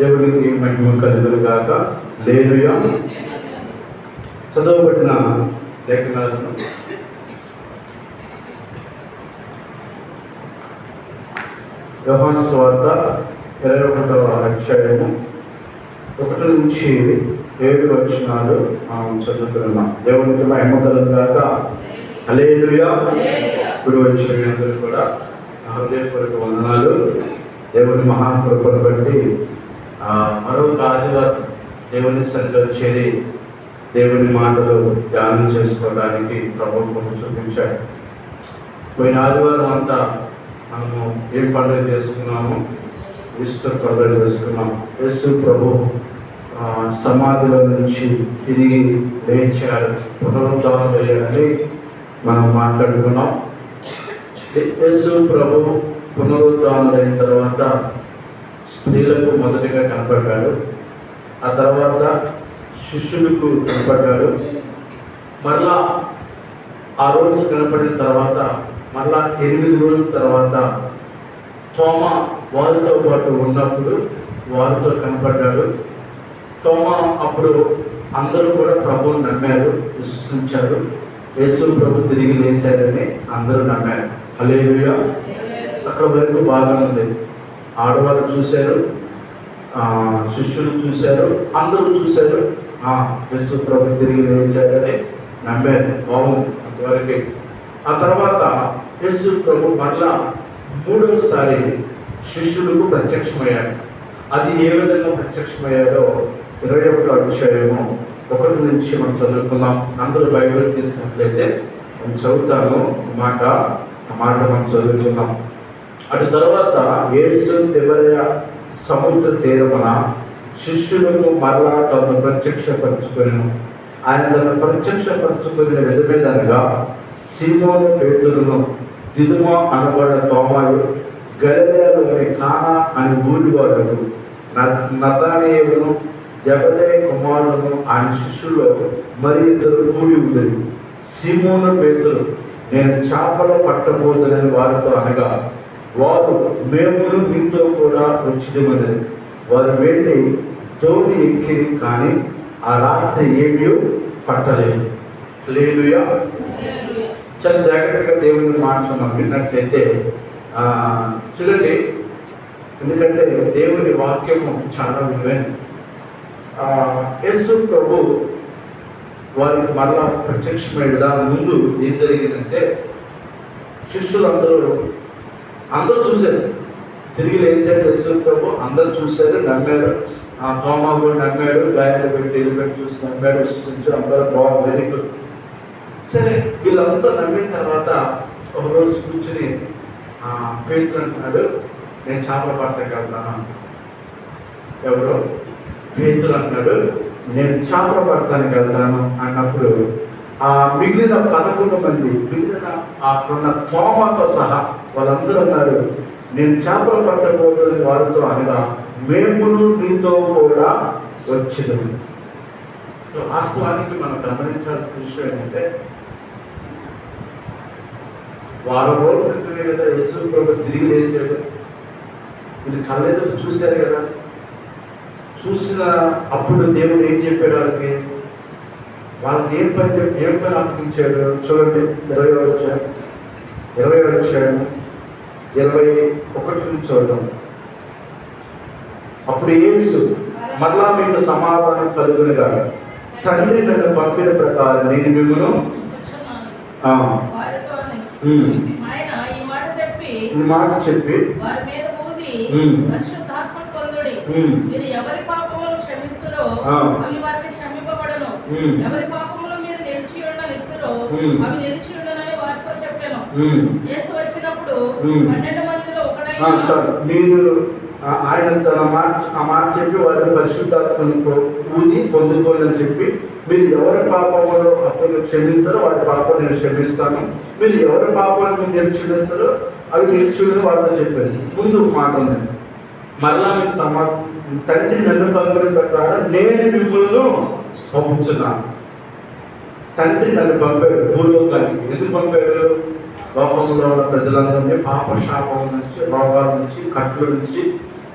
దేవునికి మహిమ కలుగును గాక. హల్లెలూయా. చదవబడిన లేఖనాలను యోహాను సువార్త 21వ అధ్యాయము 1 నుంచి 7 వచనాలు మనం చదువుతున్నాం. దేవునికి మహిమ కలుగును గాక. హల్లెలూయా. ఇప్పుడు వచ్చిన మీ అందరూ కూడా హృదయపూర్వక వందనాలు. దేవుని మహాకృపను బట్టి మరొక ఆదివారం దేవుని సన్నిధిలో చేరి దేవుని మాటలు ధ్యానం చేసుకోవడానికి ప్రభుత్వం చూపించాడు. పోయిన ఆదివారం అంతా మనము ఏం పండుగ చేసుకున్నాము? ఈస్టర్ పండుగ చేసుకున్నాము. యేసు ప్రభు సమాధిలో నుంచి తిరిగి లేచారు, పునరుద్ధానం అయ్యారని మనం మాట్లాడుకున్నాం. యేసు ప్రభు పునరుద్ధానం అయిన తర్వాత స్త్రీలకు మొదటిగా కనపడ్డాడు, ఆ తర్వాత శిష్యులకు కనపడ్డాడు. మరలా ఆ రోజు కనపడిన తర్వాత మరలా 8 రోజుల తర్వాత తోమా వారితో పాటు ఉన్నప్పుడు వారితో కనపడ్డాడు. తోమా అప్పుడు అందరూ కూడా ప్రభువుని నమ్మారు, విశ్వసించారు. యేసు ప్రభు తిరిగి లేచారని అందరూ నమ్మారు. హల్లెలూయా. అక్కడ వరకు బాగా ఉంది. ఆడవాళ్ళు చూశారు, శిష్యులు చూశారు, అందరూ చూశారు. యేసు ప్రభు తిరిగి లేచారని నమ్మారు. బాగుంది అంతవరకు. ఆ తర్వాత యేసు ప్రభు మరలా 3వసారి శిష్యులకు ప్రత్యక్షమయ్యాడు. అది ఏ విధంగా ప్రత్యక్షమయ్యాడో 21వ అధ్యాయము 1 నుంచి మనం చదువుకుందాం. అందరూ బైబిల్ తీసుకున్నట్లయితే నేను చదువుతాను. ఆ మాట మనం చదువుకుందాం. అటు తర్వాత యేసు తిబెరయ సముద్ర తీరమున శిష్యులకు మరలా తను ప్రత్యక్షపరచుకొనెను. ఆయన తను ప్రత్యక్షపరచుకునే విధమేదనగా సీమోను పేతురును, దిదుమ అనబడ తోమాయు, గలిలయలోని కానా అని ఊరివాడును, నతనయేలును, జబదయి కుమారులను ఆయన శిష్యుల్లో మరి 2 కూడి ఉండేది. సీమోను పేతురు, నేను చేపలు పట్టబోదునని వారితో అనగా వారు, మేమును మీతో కూడా వచ్చిదమని. వారు వెళ్ళి తోని ఎక్కిరి, కానీ ఆ రాత్రి ఏమీ పట్టలేదు. హల్లెలూయా. చాలా జాగ్రత్తగా దేవుని మాటలు మనం విన్నట్లయితే చూడండి, ఎందుకంటే దేవుని వాక్యము చాలా విలువైనది. యేసు ప్రభు వారికి మరలా ప్రత్యక్షమైన విధానం ముందు ఏం జరిగిందంటే, శిష్యులందరూ చూశారు, తిరిగి లేచారు యేసు ప్రభు. అందరూ చూశారు, నమ్మారు. తోమా కూడా నమ్మాడు, గాయాలు పెట్టి చూసి నమ్మాడు, విశ్వసించారు. అందరూ బాగుంది, వెరీ గుడ్. సరే, వీళ్ళంతా నమ్మిన తర్వాత ఒకరోజు కూర్చుని పేతురు అంటున్నాడు, నేను చేపలు పట్టడానికి వెళ్తాను. ఎవరో పేతురు అంటున్నాడు, నేను చేపలు పట్టడానికి వెళ్తాను అన్నప్పుడు మిగిలిన 11 మంది, అక్కడున్న తోమాతో సహా వాళ్ళందరూ అన్నారు, నేను చేపలు పట్టబోతున్న వారితో అనగా మేమును నీతో కూడా వచ్చింది. వాస్తవానికి మనం గమనించాల్సిన విషయం ఏంటంటే, వారం రోజుల క్రితమే కదా యేసు ప్రభు తిరిగి లేచాడు. ఇది కళ్ళెదుట చూశారు కదా. చూసిన అప్పుడు దేవుడు ఏం చెప్పాడు వాళ్ళకి ఏం పని అప్పగించాడు? చూడండి, 20వ అధ్యాయం 21 నుంచి చూద్దాం. అప్పుడు యేసు మరలా మీకు సమాధానం కలుగును గాక. తండ్రి నన్ను పంపిన ప్రకారం నేను మిమ్మల్ని ఈ మాట చెప్పి ఎవరి పాపములు క్షమించురో అవి వారికి క్షమింపబడును, ఎవరి పాపములు మీరు నిలిచి ఉండనిస్తురో అవి నిలిచి ఉండనని వారితో చెప్పాను. యేసు వచ్చినప్పుడు 12 మందిలో మీరు ఆయన తన మాట చెప్పి వారిని పరిశుద్ధాత్మను ఊది పొందుకోవాలని చెప్పి, మీరు ఎవరి పాపములు అతను క్షమిస్తారో వారి పాపం నేను క్షమిస్తాను, మీరు ఎవరి పాపాలు మీరు నిలిచిస్తారో అవి నిలిచి వాళ్ళతో చెప్పారు. ముందు మాట ఉంది, మరలా మీకు తండ్రి నన్ను పంపిన ప్రకారం నేను మిమ్మల్ని పంపుతున్నాను. తండ్రి నన్ను పంపాడు భూలోకానికి. ఎందుకు పంపాడు? లోకంలో ఉన్న ప్రజలందరినీ పాప శాపం నుంచి, రోగాల నుంచి, కట్ల నుంచి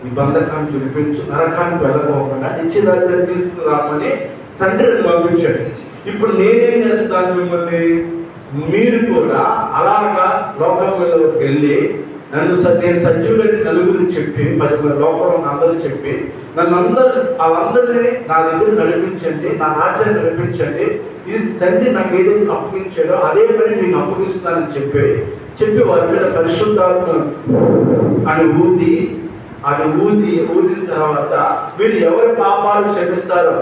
ఈ బంధకాన్ని విడిపించు, నరకానికి వెళ్ళకోకుండా నిత్యరాజ్యాన్ని తీసుకురామని తండ్రి నన్ను పంపించాడు. ఇప్పుడు నేనేం చేస్తాను, మిమ్మల్ని మీరు కూడా అలాగా లోకంలోకి వెళ్ళి నేను సజీవులని నలుగురు చెప్పి 10 మంది లోకంలో అందరూ చెప్పి వాళ్ళందరినీ నా దగ్గర నడిపించండి, నా రాజ్యాన్ని నడిపించండి, ఇది తండ్రి నాకు ఏదైతే అప్పగించాడో అదే పని మీకు అప్పగిస్తానని చెప్పి వారి మీద పరిశుద్ధాత్మ అని ఊదిన తర్వాత వీరు ఎవరి పాపాలు క్షమిస్తారో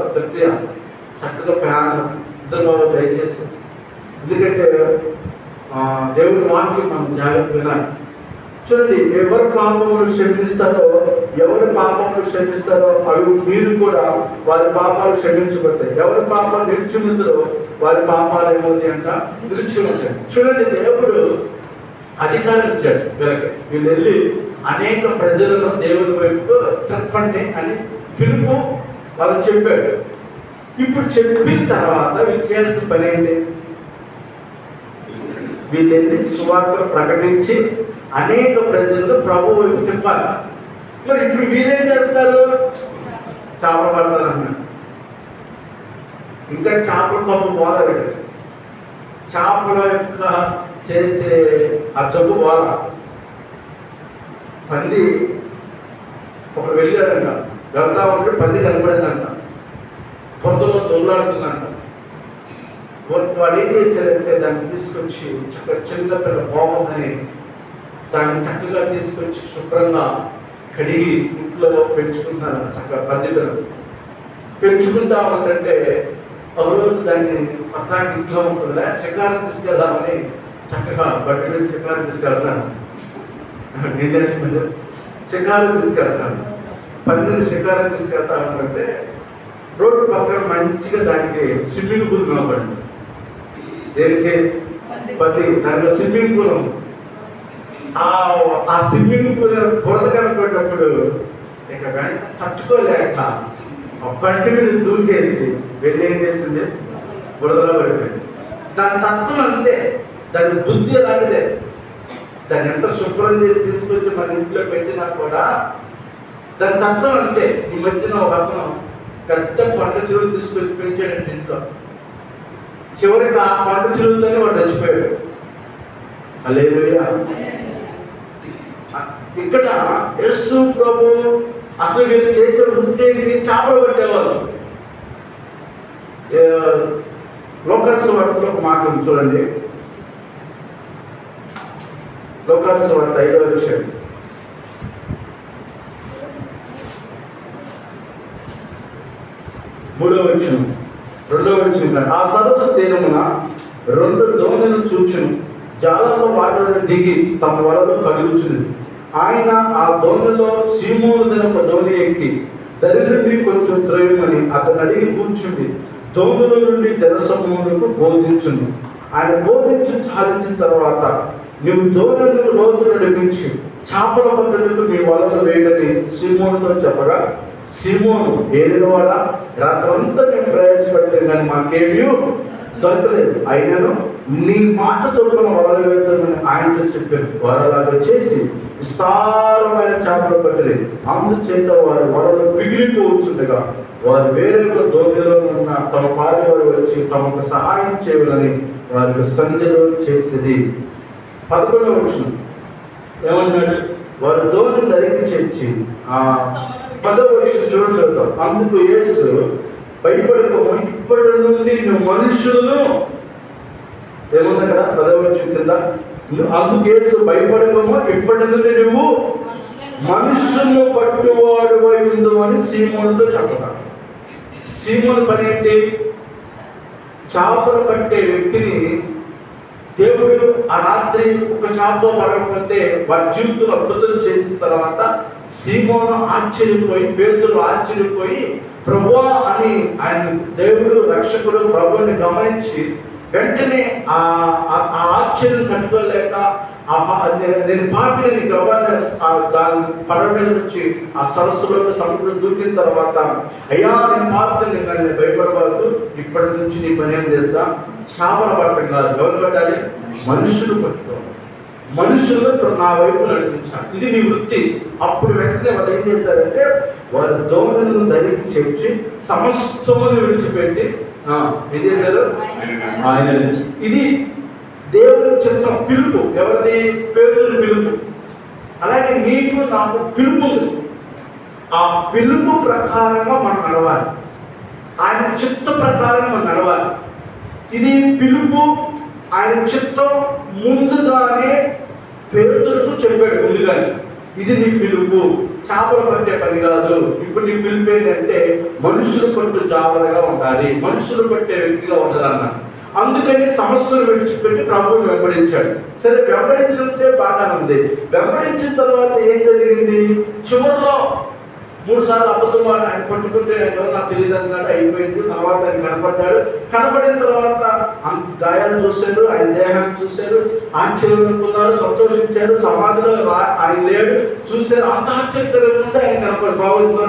చక్కగా ప్రయాణం ఇద్దరు దయచేసి, ఎందుకంటే దేవుడి వాక్యం మనం జాగ్రత్త వినాలి. చూడండి, ఎవరి పాపములు క్షమిస్తారో అవి మీరు కూడా వారి పాపాలు క్షమించబడతాయి. ఎవరి పాపాలు నిలిచిముందో వారి పాపాలు ఏమవుతాయి అంట, నిలిచి ఉంటాయి. చూడండి, దేవుడు అధికారం ఇచ్చాడు వీళ్ళు వెళ్ళి అనేక ప్రజలను దేవుని వైపు తిప్పండి అని పిలుపు వాళ్ళు చెప్పాడు. ఇప్పుడు చెప్పిన తర్వాత వీళ్ళు చేయాల్సిన పని ఏంటి? వీళ్ళు వెళ్ళి సువార్తను ప్రకటించి అనేక ప్రజలను ప్రభు వైపు తిప్పాలి. మరి ఇప్పుడు వీళ్ళేం చేస్తారు? చేపలు పడతారు అన్నాడు. ఇంకా చేపల కొమ్మ పోలేదు, చేపల యొక్క చేసే ఆ జబ్బు పోల. పంది ఒకరు వెళ్ళారంట, వెళ్తా ఉంటే పంది కనపడిందంట, పొద్దులో దొల్లాడుతుందంట. వాడు ఏం చేశారంటే దాన్ని తీసుకొచ్చి చిన్న పిల్ల బాగుందని దాన్ని చక్కగా తీసుకొచ్చి శుభ్రంగా కడిగి ఇంట్లో పెంచుకుంటున్నారు. చక్కగా పందిలను పెంచుకుంటా ఉంటే ఒకరోజు దాన్ని పత్తాకి ఇంట్లో ఉంటుందా షికారు తీసుకెళ్దామని చక్కగా బట్టి మీద షికారు తీసుకెళ్తాను. ఏం తెలుస్తుంది? షికారు తీసుకెళ్తాను. పందిని షికారు తీసుకెళ్తా ఉంటే రోడ్డు పక్కన మంచిగా దానికి స్విమ్మింగ్ పూల్ కనబడింది. దేనికి? పంది. దానికి స్విమ్మింగ్ పూల్ ఉంది. ఆ స్విమ్మింగ్ పూల్ బురద కనపడినప్పుడు ఇక వెంట తట్టుకోలేక ఆ పంటి మీద దూకేసి వెళ్ళి ఏం చేసింది? బురదలో పడిపోయింది. దాని తత్వం అంతే, దాని బుద్ధి అలాంటిదే. దాన్ని ఎంత శుభ్రం చేసి తీసుకొచ్చి మన ఇంట్లో పెట్టినా కూడా దాని తత్వం అంతే. ఈ మధ్యన ఒక అతను పెద్ద పంట చెరువులు తీసుకొచ్చి పెంచాడంటే ఇంట్లో, చివరికి ఆ పంట చెరువుతోనే వాడు చచ్చిపోయాడు. హల్లెలూయా. ఇక్కడ యేసు ప్రభు అసలు వీళ్ళు చేసే వృత్తికి చేపలు పట్టేవాళ్ళు. లోకాసు వార్తలో ఒక మాట చూడండి, లోకాసు వార్త 5వ అధ్యాయం 3వ వచనం 2వ వచనం. ఆ సదస్సు తీరమున 2 దోణులు చూచును, జాలర్ల వాటిలో దిగి తమ వలలో కలుగుచున్నది. ఆయన ఆ దోణిలో సీమోను ఒక దోణి ఎక్కి దరి నుండి కొంచెం త్రయమని అతను అడిగి కూర్చుంది. దోణుల నుండి జనసమూహములకు బోధించును. ఆయన బోధించి సాధించిన తర్వాత, నీవు దోణులను లోతు నడిపించి చేపల పట్టుటకు మీ వలలు వేయడని సీమోనుతో చెప్పగా, సీమోను ఏలినవాడా, రాత్రంతా మేము ప్రయాసపడతాం కానీ మాకేమీ దొరకలేదు, అయినను నీ మాట చొప్పున వలలు వేద్దామని ఆయనతో చెప్పారు. వలలాగా చేసి విస్తారమైన చేపలు పట్టలేదు. అందుచేత వారి వలలు పిగిలిపోవచ్చుండగా వారు వేరే దోణిలో ఉన్న తమ పాలి వారు వచ్చి తమకు సహాయం చేయాలని వారికి సంధ్యలో చేసేది. 11వ వచనం ఏమన్నాడు? వారు దోణి దరికి చేర్చి 10వ వచనం చూద్దాం. అందుకు యేసు భయపడకము, ఇప్పటి నుండి నువ్వు మనుషులను ఏముంది అక్కడ 10వ వచనం కింద, అందుకు యేసు భయపడకము, ఇప్పటి నుండి నువ్వు మనుషులను పట్టువాడు ఉందో అని సీమోనుతో చెప్పారు. సీమోను పని ఏంటి? చేపలు పట్టే వ్యక్తిని దేవుడు ఆ రాత్రి ఒక చేప పడకపోతే వారి జీవితంలో అద్భుతం చేసిన తర్వాత సీమోను ఆశ్చర్యపోయి, పేతురు ఆశ్చర్యపోయి ప్రభువా అని ఆయన దేవుడు రక్షకుడు ప్రభువుని గమనించి వెంటనే ఆ ఆశ్చర్యం తట్టుకోలేక నేను పాపిని గవ్వాన్ని దాని పడవ మీద నుంచి ఆ సరస్సులో సముద్రం దూకిన తర్వాత, అయ్యా నేను పాపిని, నేను భయపడవద్దు, ఇప్పటి నుంచి నీ పని ఏం చేస్తా? చేపల పట్టం కాదు, ఎవరు పట్టాలి? మనుషులు పట్టుకోవాలి. మనుషులను నా వైపు నడిపించాలి, ఇది నీ వృత్తి. అప్పుడు వెంటనే వాళ్ళు ఏం చేశారంటే వారి దోమలను ధరికి చేర్చి సమస్తమును విడిచిపెట్టి ఏం చేశారు? ఆయన ఇది దేవుని చిత్తం, పిలుపు. ఎవరిది? పేతురు పిలుపు. అలాగే నీకు నాకు పిలుపు ఉంది. ఆ పిలుపు ప్రకారంగా మనం నడవాలి, ఆయన చిత్త ప్రకారం మనం నడవాలి. ఇది పిలుపు, ఆయన చిత్తం ముందుగానే పేతురుకు చెప్పాడు. ముందుగానే ఇది నీ పిలుపు, చేపలు పట్టే పని కాదు. ఇప్పుడు నీ పిలుపు ఏంటంటే మనుషులు పట్టు జాబలుగా ఉండాలి, మనుషులు పట్టే వ్యక్తిగా ఉండాలన్న. అందుకని సమస్యలు విడిచిపెట్టి ప్రభువుని వెంబడించాడు. సరే, వెంబడించే బాగానే ఉంది. వెంబడించిన తర్వాత ఏం జరిగింది? చివరిలో 3 సార్లు అబద్ధం ఆయన పట్టుకుంటే ఆయన ఎవరు నాకు తెలియదు అన్నాడు. అయిపోయింది. తర్వాత ఆయన కనపడ్డాడు. కనపడిన తర్వాత గాయాలు చూశారు, ఆయన దేహాన్ని చూశారు, ఆశ్చర్యపోతున్నారు, సంతోషించారు. సమాధిలో ఆయన లేడు చూశారు. అంత ఆశ్చర్యకరంగా ఆయన కనపడి బాగుంది.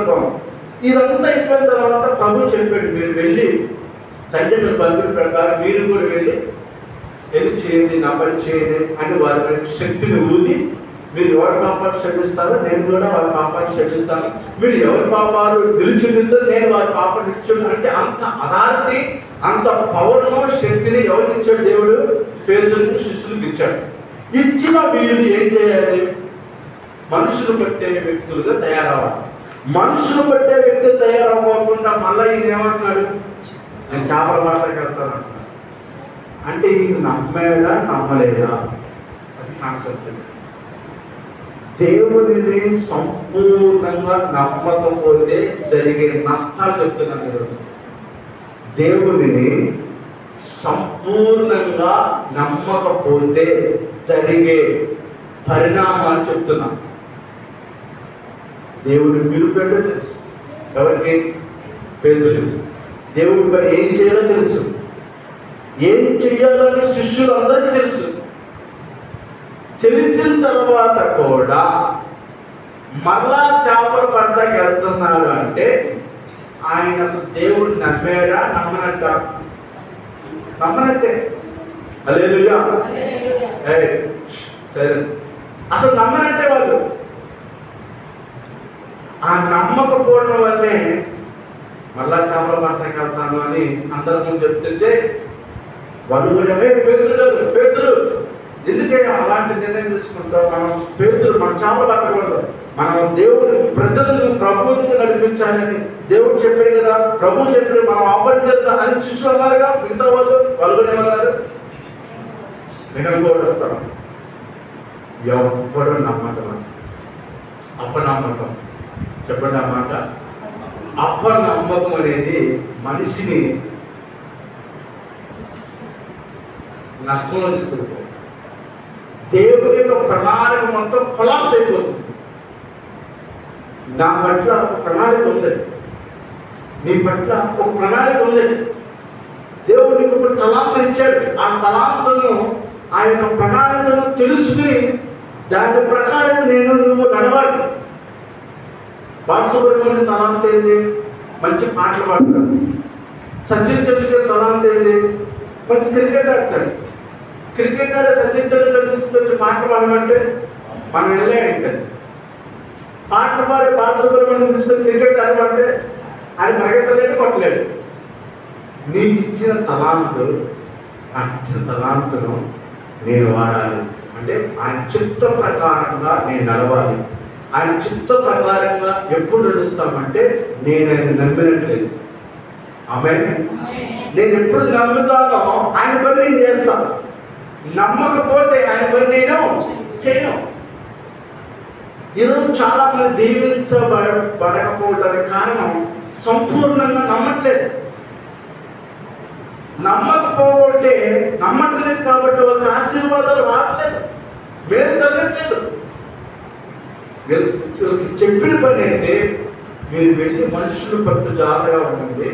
ఇదంతా అయిపోయిన తర్వాత ప్రభు చెప్పాడు, మీరు వెళ్ళి తండ్రి మీరు పంపిన ప్రకారం మీరు కూడా వెళ్ళి చేయండి, నా పని చేయండి అని వారి శక్తిని ఊది, మీరు ఎవరి పాపాలు క్షమిస్తారో నేను కూడా వారి పాపాలు క్షమిస్తాను, మీరు ఎవరి పాపాలు నిలిచిందో నేను వారి పాపాలు నిలిచుండు. అంటే అంత అథారిటీ, అంత పవర్ను, శక్తిని ఎవరికి ఇచ్చాడు? దేవుడు పేతురుకు, శిష్యులకు ఇచ్చాడు. ఇచ్చిన వీళ్ళు ఏం చేయాలి? మనుషులు పట్టే వ్యక్తులుగా తయారవ్వాలి. మనుషులు పట్టే వ్యక్తులు తయారవ్వకుండా మళ్ళీ ఈయన ఏమంటున్నాడు? నేను చేపల పడతాకి వెళ్తాను అంటున్నాడు. అంటే ఈయన నమ్మేదా నమ్మలేదా? అది కాన్సెప్ట్. దేవుడిని సంపూర్ణంగా నమ్మకపోతే జరిగే నష్టాలు చెప్తున్నాను ఈరోజు. దేవుడిని సంపూర్ణంగా నమ్మకపోతే జరిగే పరిణామాలు చెప్తున్నాను. దేవుడి పిలుపేటో తెలుసు ఎవరికి? పేతురు. దేవుడి పని ఏం చేయాలో తెలుసు, ఏం చెయ్యాలని శిష్యులందరికీ తెలుసు. తెలిసిన తర్వాత కూడా మరలా చేపలు పడతాకి వెళ్తున్నాడు అంటే ఆయన అసలు దేవుడు నమ్మాడా? నమ్మనట్టే. హల్లెలూయా. సరే, అసలు నమ్మనట్టే వాళ్ళు. ఆ నమ్మకపోవడం వల్లే మళ్ళా చేపలు పడతాకి వెళ్తాను అని అందరి ముందు చెప్తుంటే వాళ్ళు కూడా పేతురు ఎందుకే అలాంటి నిర్ణయం తీసుకుంటాం? మనం పేతురు, మన చేపలు పట్టకూడదు, మనం దేవుడు ప్రజలను ప్రభువుకి నడిపించాలని దేవుడు చెప్పాడు కదా. ప్రభు చెప్పాడు మనం అబద్ధం అని శిష్యులు అన్నారుగా. మిగతా వాళ్ళు కూడా ఏమన్నారు? మేము కూడా వస్తాం. ఎవ్వరు నమ్మకం, అపనమ్మకం. చెప్పండి ఆ మాట. అపనమ్మకం అనేది మనిషిని నష్టంలో తీసుకుంటాం. దేవుడి యొక్క ప్రణాళిక మొత్తం కొలాప్స్ అయిపోతుంది. నా పట్ల ఒక ప్రణాళిక ఉంది, నీ పట్ల ఒక ప్రణాళిక ఉంది. దేవుడు నీకు ఒక తలాంతను ఇచ్చాడు. ఆ తలాంతను, ఆ యొక్క ప్రణాళికను తెలుసుకుని దాని ప్రకారం నువ్వు నడవాలి. బాలసుబ్రహ్మణ్యం తలాంత ఏంది? మంచి పాటలు పాడతాడు. సచిన్ టెండూల్కర్ తలాంత ఏంది? మంచి క్రికెట్ ఆడతాడు. క్రికెట్ ఆడే సచిన్ టెండూల్కర్ తీసుకొచ్చి పాటలు పాడమంటే మనం వెళ్ళాడు. పాటలు పాడే బాలసుబ్రహ్మణ్యం తీసుకొచ్చి క్రికెట్ ఆడమంటే ఆయన పరిగెత్తలేడు, కొట్టలేడు. నీకు ఇచ్చిన తలాంతు, నాకు ఇచ్చిన తలాంతును నేను వాడాలి అంటే ఆయన చిత్త ప్రకారంగా నేను నడవాలి. ఆయన చిత్త ప్రకారంగా ఎప్పుడు నడుస్తామంటే నేను ఆయన నమ్మినట్లేదు. ఆమేన్. నేను ఎప్పుడు నమ్ముతానో ఆయన పని నేను చేస్తాను. నమ్మకపోతే ఆయన పని నేను చేయను. ఈరోజు చాలా మంది దీవించబడకపోవడానికి కారణం సంపూర్ణంగా నమ్మట్లేదు. నమ్మకపోతే నమ్మట్లేదు కాబట్టి వాళ్ళకి ఆశీర్వాదాలు రావట్లేదు, వేరు తగ్గట్లేదు. చెప్పిన పని అంటే మీరు వెళ్ళి మనుషులు పట్టు జాగ్రత్తగా ఉండండి.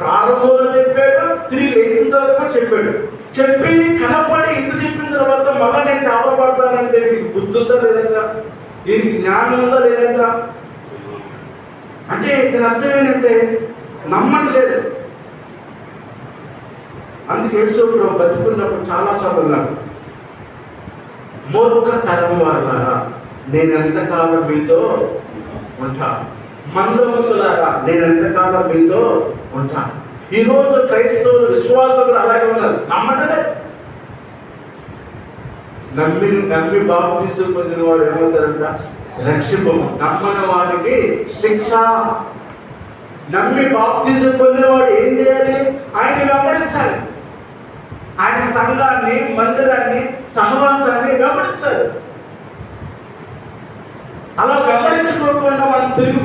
ప్రారంభంలో చెప్పాడు, తిరిగి వేసిన తర్వాత చెప్పాడు. చెప్పి కనపడి ఇంత చెప్పిన తర్వాత మళ్ళీ నేను చేపలు పడతానంటే మీకు బుద్ధి ఉందా లేదంగా? దీనికి జ్ఞానం ఉందా లేదంగా? అంటే దీని అర్థం ఏంటంటే నమ్మట్లేదు. అందుకే యేసు బతుకున్నప్పుడు చాలాసార్లు అన్నాడు, మూర్ఖతరం వాళ్ళారా నేనెంతకాలం మీతో ఉంటా, మందములారా నేనెంతకాలం మీతో ఉంటా. ఈరోజు క్రైస్తవులు విశ్వాసులు అలాగే ఉన్నారు. నమ్మటనే నమ్మి బాప్తిసం పొందిన వాడు ఏమవుతారంట? రక్షింపము. నమ్మని వాడికి శిక్ష. నమ్మి బాప్తిసం పొందిన వాడు ఏం చేయాలి? ఆయన వెంబడించాలి. ఆయన సంఘాన్ని, మందిరాన్ని, సహవాసాన్ని వెంబడించాలి. అలా వెంబడించుకోకుండా మనం తిరిగి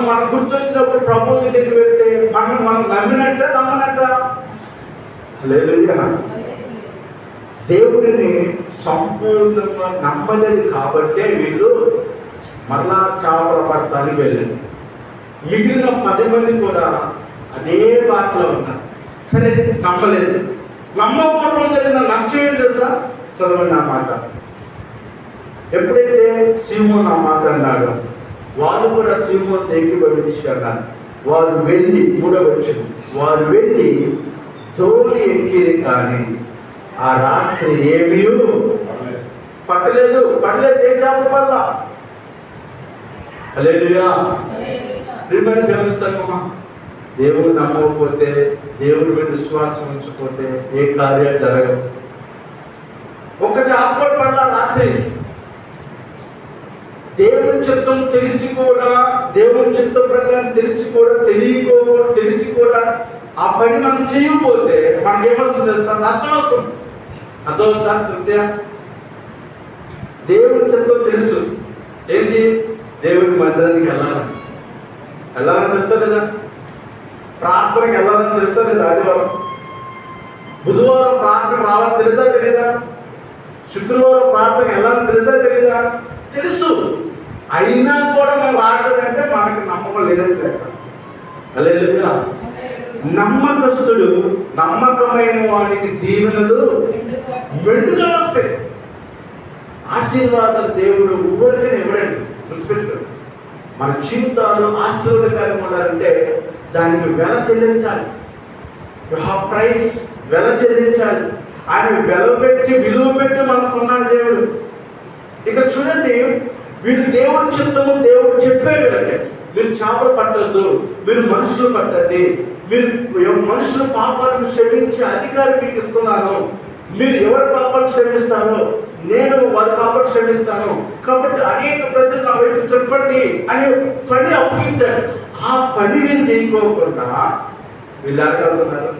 మనం గుర్తొచ్చినప్పుడు ప్రభు దగ్గరికి వెళ్తే మనం నమ్మినట్ట నమ్మనట్ట? హల్లెలూయా. దేవుడిని సంపూర్ణంగా నమ్మలేదు కాబట్టే వీళ్ళు మరలా చేపలు పడటానికి వెళ్ళారు. మిగిలిన 10 మంది కూడా అదే బాటలో ఉన్నారు. సరే, నమ్మలేదు. నమ్మకపోవడం జరిగిన నష్టం ఏం తెలుసా? చదవండి ఆ మాట. ఎప్పుడైతే సీమోను ఆ మాట అన్నాడో వాళ్ళు కూడా సీమోను ఏకీభవించారు. వారు వెళ్ళి 3వ వచనం, వారు వెళ్ళి తోలి ఎక్కిరి కానీ ఆ రాత్రి ఏమీ పట్టలేదు. ఏ చేప వల్ల? హల్లెలూయా. ప్రియమైన దేవుని సంగమా, దేవుడు నమ్మకపోతే, దేవుడి మీద విశ్వాసం ఉంచకపోతే ఏ కార్యాలు జరగవు. ఒక చేప పడ్డ రాత్రి. దేవుని చిత్తం తెలిసి కూడా, దేవుని చిత్తం ప్రకారం తెలిసి కూడా ఆ పని మనం చేయకపోతే మనకేమొస్తుంది? నష్టం వస్తుంది. అదవుతా తృతీయ. దేవుని చిత్తం తెలుసు. ఏంది? దేవుని మందిరానికి వెళ్ళాలని తెలుసా లేదా? ప్రార్థనకి వెళ్ళాలని తెలుసా లేదా? ఆదివారం బుధవారం ప్రార్థన రావాలని తెలుసా తెలీదా? శుక్రవారం ప్రార్థనకి వెళ్ళాలని తెలుసా తెలీదా? తెలుసు. అయినా కూడా మనం రావట్లేదంటే మనకి నమ్మకం లేదని లెక్క. హల్లెలూయా. నమ్మకస్తుడు, నమ్మకమైన వాడికి దీవెనలు మెండుగా వస్తాయి. ఆశీర్వాదాలు దేవుడు ఊరికనే ఇవ్వడండి. గుర్తుపెట్టుకోండి. మన జీవితాలు ఆశీర్వాదకరంగా ఉండాలంటే దానికి వెల చెల్లించాలి. ప్రైస్, వెల చెల్లించాలి. ఆయన విలువ పెట్టి మనకున్నాడు దేవుడు. ఇక చూడండి, వీళ్ళు దేవుడి చిత్తము దేవుడు చెప్పాడు వీళ్ళకి. మీరు చేపలు పట్టద్దు, మీరు మనుషులు పట్టండి, మీరు మనుషుల పాపాలను క్షమించే అధికారం మీకు ఇస్తున్నాను. మీరు ఎవరి పాపాలు క్షమిస్తారో నేను వారి పాపాలు క్షమిస్తాను. కాబట్టి అనేక ప్రజలు నా వైపు చెప్పండి అనే పని అప్పగించాడు. ఆ పని వీళ్ళు చేయకోకుండా వీళ్ళు ఎక్కడున్నారు?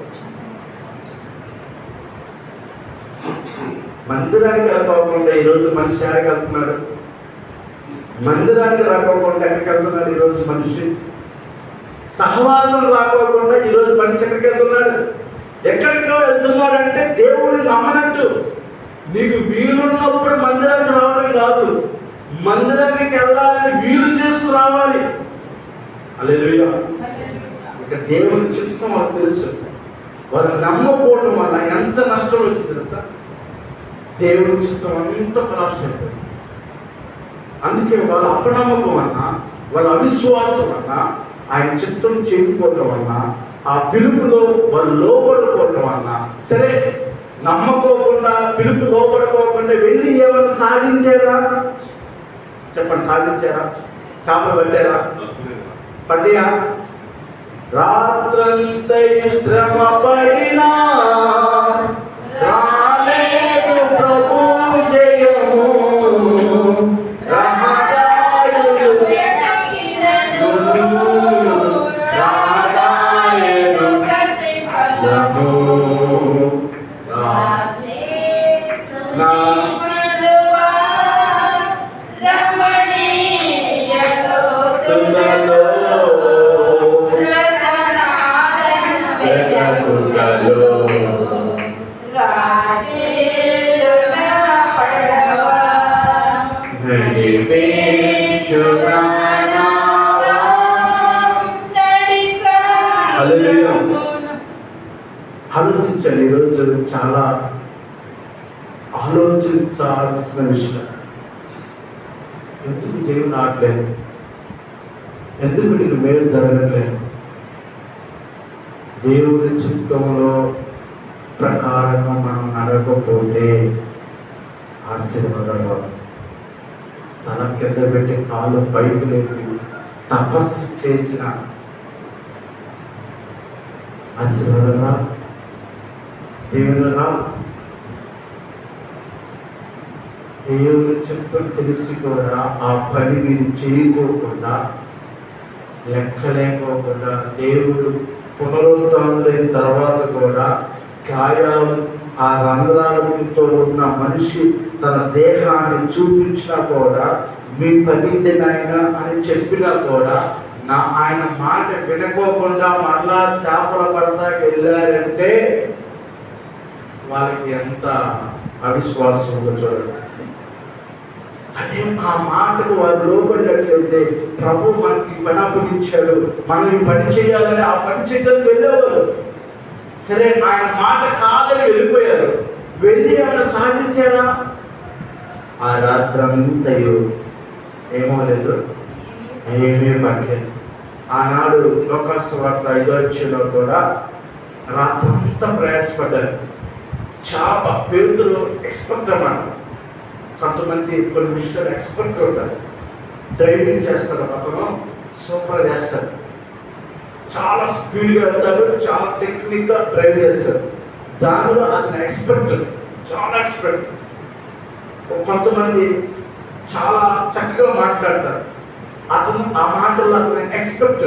మందిరానికి వెళ్ళకోకుండా ఈరోజు మనిషి ఎక్కడికి వెళ్తున్నాడు? మందిరానికి రాకోకుండా ఎక్కడికి వెళ్తున్నాడు ఈరోజు మనిషి? సహవాసం రాకోకుండా ఈరోజు మనిషి ఎక్కడికి వెళ్తున్నాడు? ఎక్కడికో వెళ్తున్నాడంటే దేవుడిని నమ్మనట్టు. నీకు వీలున్నప్పుడు మందిరానికి రావడం కాదు, మందిరానికి వెళ్ళాలని వీలు చేసుకు రావాలి. హల్లెలూయా. ఇక దేవుని చిత్తం వాళ్ళకి తెలుసు. వాళ్ళు నమ్మకపోవడం వల్ల ఎంత నష్టం వచ్చింది తెలుసా? దేవుని చిత్తం అంత కొలాప్స్ అయిపోయింది. అందుకే వాళ్ళ అపనమ్మకం వలన, వాళ్ళ అవిశ్వాసం వలన, ఆయన చిత్తం చేయకపోవడం వలన, ఆ పిలుపులో వాళ్ళు లోపడుకోవడం వలన, సరే నమ్మకోకుండా, పిలుపు లోపడుకోకుండా వెళ్ళి ఏమైనా సాధించారా? చెప్పండి, సాధించారా? చేపలు పట్టారా? పడ్డా? రాత్రంతయు శ్రమ పడినా రాలేదు ప్రభు జయము. ఆలోచించండి. ఈరోజు చాలా ఆలోచించాల్సిన విషయం. ఎందుకు దేవుడు రావట్లేదు? ఎందుకు నీకు మేలు జరగట్లేదు? దేవుడి చిత్తంలో ప్రకారంగా మనం నడవకపోతే ఆశీర్వాదంలో తల కింద పెట్టి కాలు పైకి లేపి తపస్సు చేసిన ఆశీర్వాదంగా దేవుడుగా దేవుడు చెప్తూ తెలిసి కూడా ఆ పని మీరు చేయకోకుండా లెక్కలేకోకుండా దేవుడు పునరుద్ధరణైన తర్వాత కూడా గాయాలు ఆ రంధ్రాలతో ఉన్న మనిషి తన దేహాన్ని చూపించినా కూడా మీ పని ఇదేనాయనా అని చెప్పినా కూడా ఆయన మాట వినుకోకుండా మళ్ళా చేపల పడతాకి వెళ్ళారంటే వాళ్ళకి ఎంత అవిశ్వాసంగా చూడండి. అదే ఆ మాటకు వారు లోబడినట్లయితే ప్రభు మనకి ఈ పని అప్పగించాడు, మనం ఈ పని చేయాలని ఆ పని చేయడానికి వెళ్ళేవారు. సరే ఆయన మాట కాదని వెళ్ళిపోయారు. వెళ్ళి ఏమైనా సాధించారా? ఆ రాత్రంతయు ఏమో లేదు, ఏమీ పట్టలేదు. ఆనాడు లోకాసువార్త 5వ అధ్యాయంలో కూడా రాత్రంతా ప్రయాసపడ్డారు. చేప పేతురు ఎక్స్పర్ట్ అన్నమాట. కొంతమంది కొన్ని విషయాలు ఎక్స్పర్ట్గా ఉంటారు. డ్రైవింగ్ చేస్తారు, అతను సూపర్ చేస్తారు, చాలా స్పీడ్గా వెళ్తాడు, చాలా టెక్నిక్గా డ్రైవ్ చేస్తారు. దానిలో అతను ఎక్స్పర్ట్, చాలా ఎక్స్పర్ట్. కొంతమంది చాలా చక్కగా మాట్లాడతారు, అతను ఆ మాటల్లో అతను ఎక్స్పర్ట్.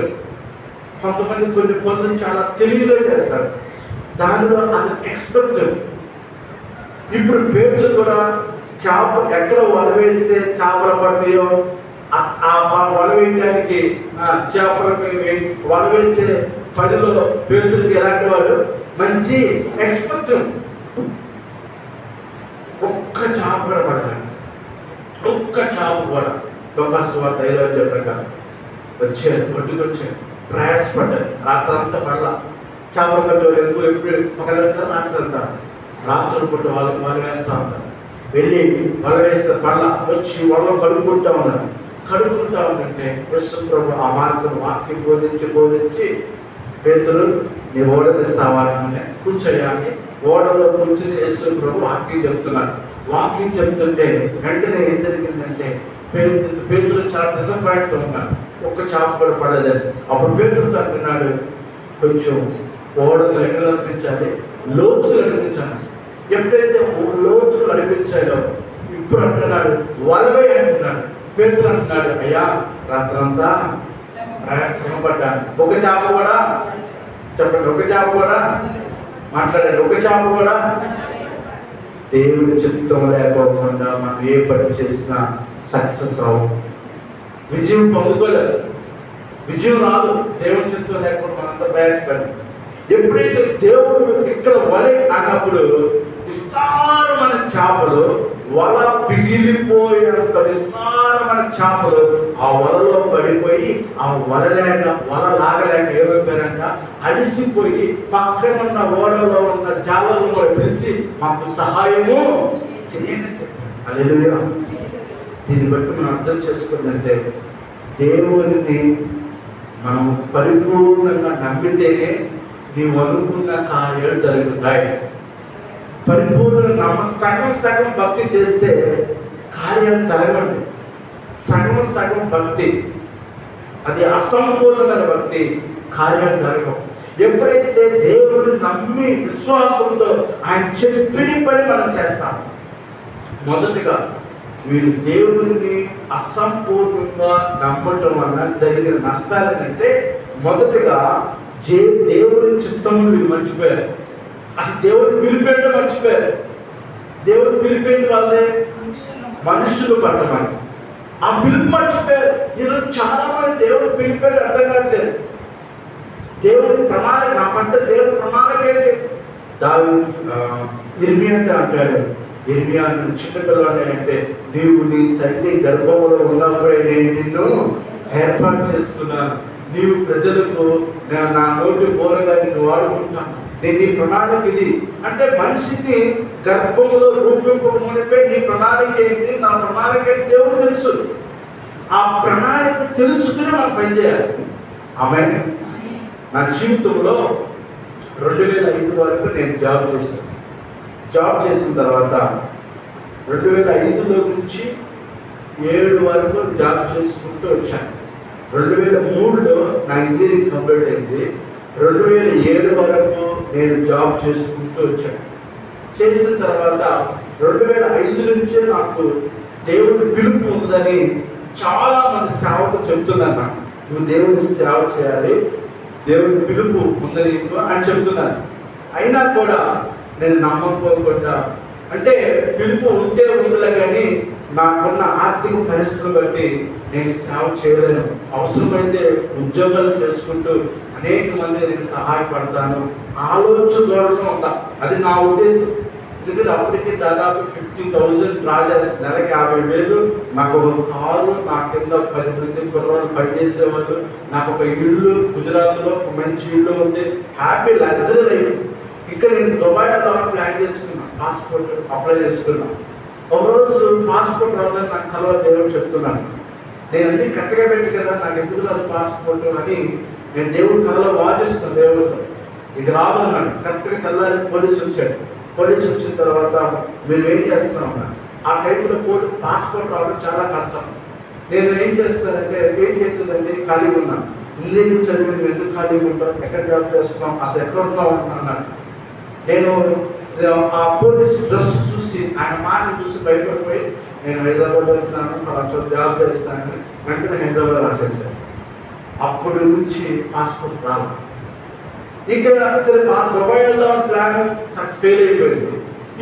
కొంతమంది కొన్ని పనులు చాలా తెలివిగా చేస్తారు, దానిలో అతను ఎక్స్పర్ట్. ఇప్పుడు పేతురు కూడా చేప ఎక్కడ వల వేస్తే చేపలు పడతాయో ఆ వల వేయడానికి చేపలకు వల వేసే పనిలో పేతురికి ఎలాంటి వాడు మంచి ఎక్స్పర్ట్. ఒక్క చేప కూడా పడాలి, ఒక్క చేప కూడా. లోకాసువార్త 5వ అధ్యాయం ప్రకారం వచ్చారు, ఒడ్డుకు వచ్చారు, ప్రయాసపడ్డారు. రాత్రంతా పడలా. చేపలు పట్టేవాళ్ళు ఎప్పుడు పక్కన వెళ్తారు, రాత్రి వెళ్తారు. రాత్రులు పుట్టు వాళ్ళు వేస్తూ ఉంటారు. వెళ్ళి వల వేస్తే పడలా, వచ్చి వాళ్ళు కడుక్కుంటా ఉన్నారు. కడుక్కుంటా ఉంటే యేసు ప్రభు ఆ మార్గం వాక్యం బోధించి పేతురు నీ ఓడ తెస్తావా అని కూర్చోయాన్ని ఓడలో కూర్చుని యేసు ప్రభు వాక్యం చెప్తున్నారు. వాక్యం చెప్తుంటే వెంటనే ఏం జరిగిందంటే పేతురు చాలా డిసప్పాయింట్తో ఉన్నారు. ఒక్క చేప కూడా పడలేదని. అప్పుడు పేతురుతో అంటున్నాడు, కొంచెం ఓడలు ఎక్కడ నడిపించాలి, లోతులు నడిపించాలి. ఎప్పుడైతే లోతులు నడిపించాడో ఇప్పుడు అంటున్నాడు వలవే అంటున్నాడు. పేతురు అంటున్నాడు, అయ్యా రాత్రంతా శ్రమపడ్డాను, ఒక చేప కూడా చెప్పండి, ఒక చేప కూడా మాట్లాడండి, ఒక చేప కూడా. దేవుడి చిత్తం లేకోకుండా మనం ఏ పని చేసినా సక్సెస్ అవ్వం, విజయం పొందుకోలేదు, విజయం రాదు. దేవుడి చిత్తం లేకుండా మనంతా ప్రయాసపడి ఎప్పుడైతే దేవుడు ఇక్కడ వలె అన్నప్పుడు విస్తారమైన చేపలు, వల పిగిలిపోయేంత విస్తారమైన చేపలు ఆ వలలో పడిపోయి ఆ వల లాగలేక ఏమైపోయారంట అలిసిపోయి పక్కనున్న ఓడలో ఉన్న జాలను కూడా పిలిచి మాకు సహాయము చేయని చెప్పారు. హల్లెలూయా. దీన్ని బట్టి మనం అర్థం చేసుకుందంటే దేవుడిని మనం పరిపూర్ణంగా నమ్మితేనే నీవు అనుకున్న కార్యాలు జరుగుతాయి. పరిపూర్ణ సగం భక్తి చేస్తే కార్యాలు జరగండి. సగం భక్తి, అది అసంపూర్ణమైన భక్తి, కార్యాలు జరగవు. ఎప్పుడైతే దేవుడు నమ్మి విశ్వాసంతో ఆయన చెప్పిన పని మనం చేస్తాం. మొదటిగా వీళ్ళు దేవుడిని అసంపూర్ణంగా నమ్మటం వల్ల జరిగిన నష్టాలు ఏంటంటే, మొదటిగా దేవుడి చిత్తం వీళ్ళు మర్చిపోయారు. అసలు దేవుడు పిలిపేయడం మర్చిపోయారు. దేవుడు పిలిపేయడం వల్లే మనుషులు పట్టమని ఆ పిలుపు మర్చిపోయారు. ఈరోజు చాలా మంది దేవుడు పిలిపేయడం అర్థం కావట్లేదు. దేవుడి ప్రణాళిక నా పట్ల దేవుడి ప్రణాళిక ఏంటి? ఇర్మియా అంటాడు, ఇర్మియా చిన్నపిల్లలు అంటే నీవు నీ తల్లి గర్భంలో ఉన్నప్పుడే నేను నిన్ను ఏర్పాటు చేసుకున్నాను, నీవు ప్రజలకు నా నోటి బోరగా నిన్ను వాడుకుంటాను, నేను నీ ప్రణాళిక ఇది అంటే మనిషిని గర్భంలో రూపింపకమునిపై నీ ప్రణాళిక ఏంటి, నా ప్రణాళిక ఏంటి దేవుడు తెలుసు. ఆ ప్రణాళిక తెలుసుకుని మనం పనిచేయాలి. ఆమేన్. నా జీవితంలో 2005 వరకు నేను జాబ్ చేశాను. జాబ్ చేసిన తర్వాత 2005లో నుంచి 7 వరకు జాబ్ చేసుకుంటూ వచ్చాను. 2003లో నా ఇంజనీరింగ్ కంప్లీట్ అయింది. 2007 వరకు నేను జాబ్ చేసుకుంటూ వచ్చాను. చేసిన తర్వాత 2005 నుంచే నాకు దేవుడి పిలుపు ఉందని చాలా మంది సేవకు చెప్తున్నాను. నాకు నువ్వు దేవుడిని సేవ చేయాలి, దేవుడి పిలుపు ఉంది నీకు అని చెప్తున్నాను. అయినా కూడా నేను నమ్మకపోకుండా, అంటే పిలుపు ఉంటే ఉండలే కానీ నాకున్న ఆర్థిక పరిస్థితులు బట్టి నేను సేవ చేయలేను. అవసరమైతే ఉద్యోగాలు చేసుకుంటూ అనేక మంది నేను సహాయపడతాను ఆలోచన ధోరణిలో ఉంటా. అది నా ఉద్దేశం. ఎందుకంటే అప్పటికి దాదాపు 50,000 ప్రాజెక్ట్స్, నెలకి 50,000, నాకు ఒక కారు, నా కింద 10 మంది కుర్రాళ్ళు పనిచేసేవాళ్ళు, నాకు ఒక ఇల్లు గుజరాత్లో, ఒక మంచి ఇల్లు ఉంది, హ్యాపీ లగ్జరీ లైఫ్. ఇక్కడ నేను దుబాయ్ వెళ్ళాలని ప్లాన్ చేసుకున్నాను, పాస్పోర్ట్ అప్లై చేసుకున్నాను. ఒకరోజు పాస్పోర్ట్ రాదని నాకు తర్వాత దేవుడు చెప్తున్నాను, నేను అన్ని కరెక్ట్గా పెట్టి కదా, నాకు ఎందుకు రాదు పాస్పోర్ట్ అని నేను దేవుడి కళలో వాదిస్తున్నాను దేవుడితో. ఇక రాదన్నాడు. కరెక్ట్గా తెల్లారి పోలీసు వచ్చాడు. పోలీసు వచ్చిన తర్వాత మేము ఏం చేస్తున్నాం అన్నాడు. ఆ టైంలో పాస్పోర్ట్ రావడం చాలా కష్టం. నేను ఏం చేస్తానంటే, ఏం చేస్తుందండి, ఖాళీగా ఉన్నాను. ఇంజనీరింగ్ చదివి నువ్వు ఎందుకు ఖాళీగా ఉంటావు, ఎక్కడ జాబ్ చేస్తున్నావు, అసలు ఎక్కడ ఉన్నావు అన్నాడు. నేను ఆ పోలీస్ డ్రెస్ చూసి, ఆయన మాట చూసి భయపడిపోయి, నేను హైదరాబాద్ వెళ్తున్నాను, పలానా జాబ్ చేస్తానని వెంటనే హైదరాబాద్ రాసేసాను. అప్పటి నుంచి పాస్పోర్ట్ రాదు. ఇక సరే దుబాయ్ వెళ్దామని ప్లాన్ ఫెయిల్ అయిపోయింది.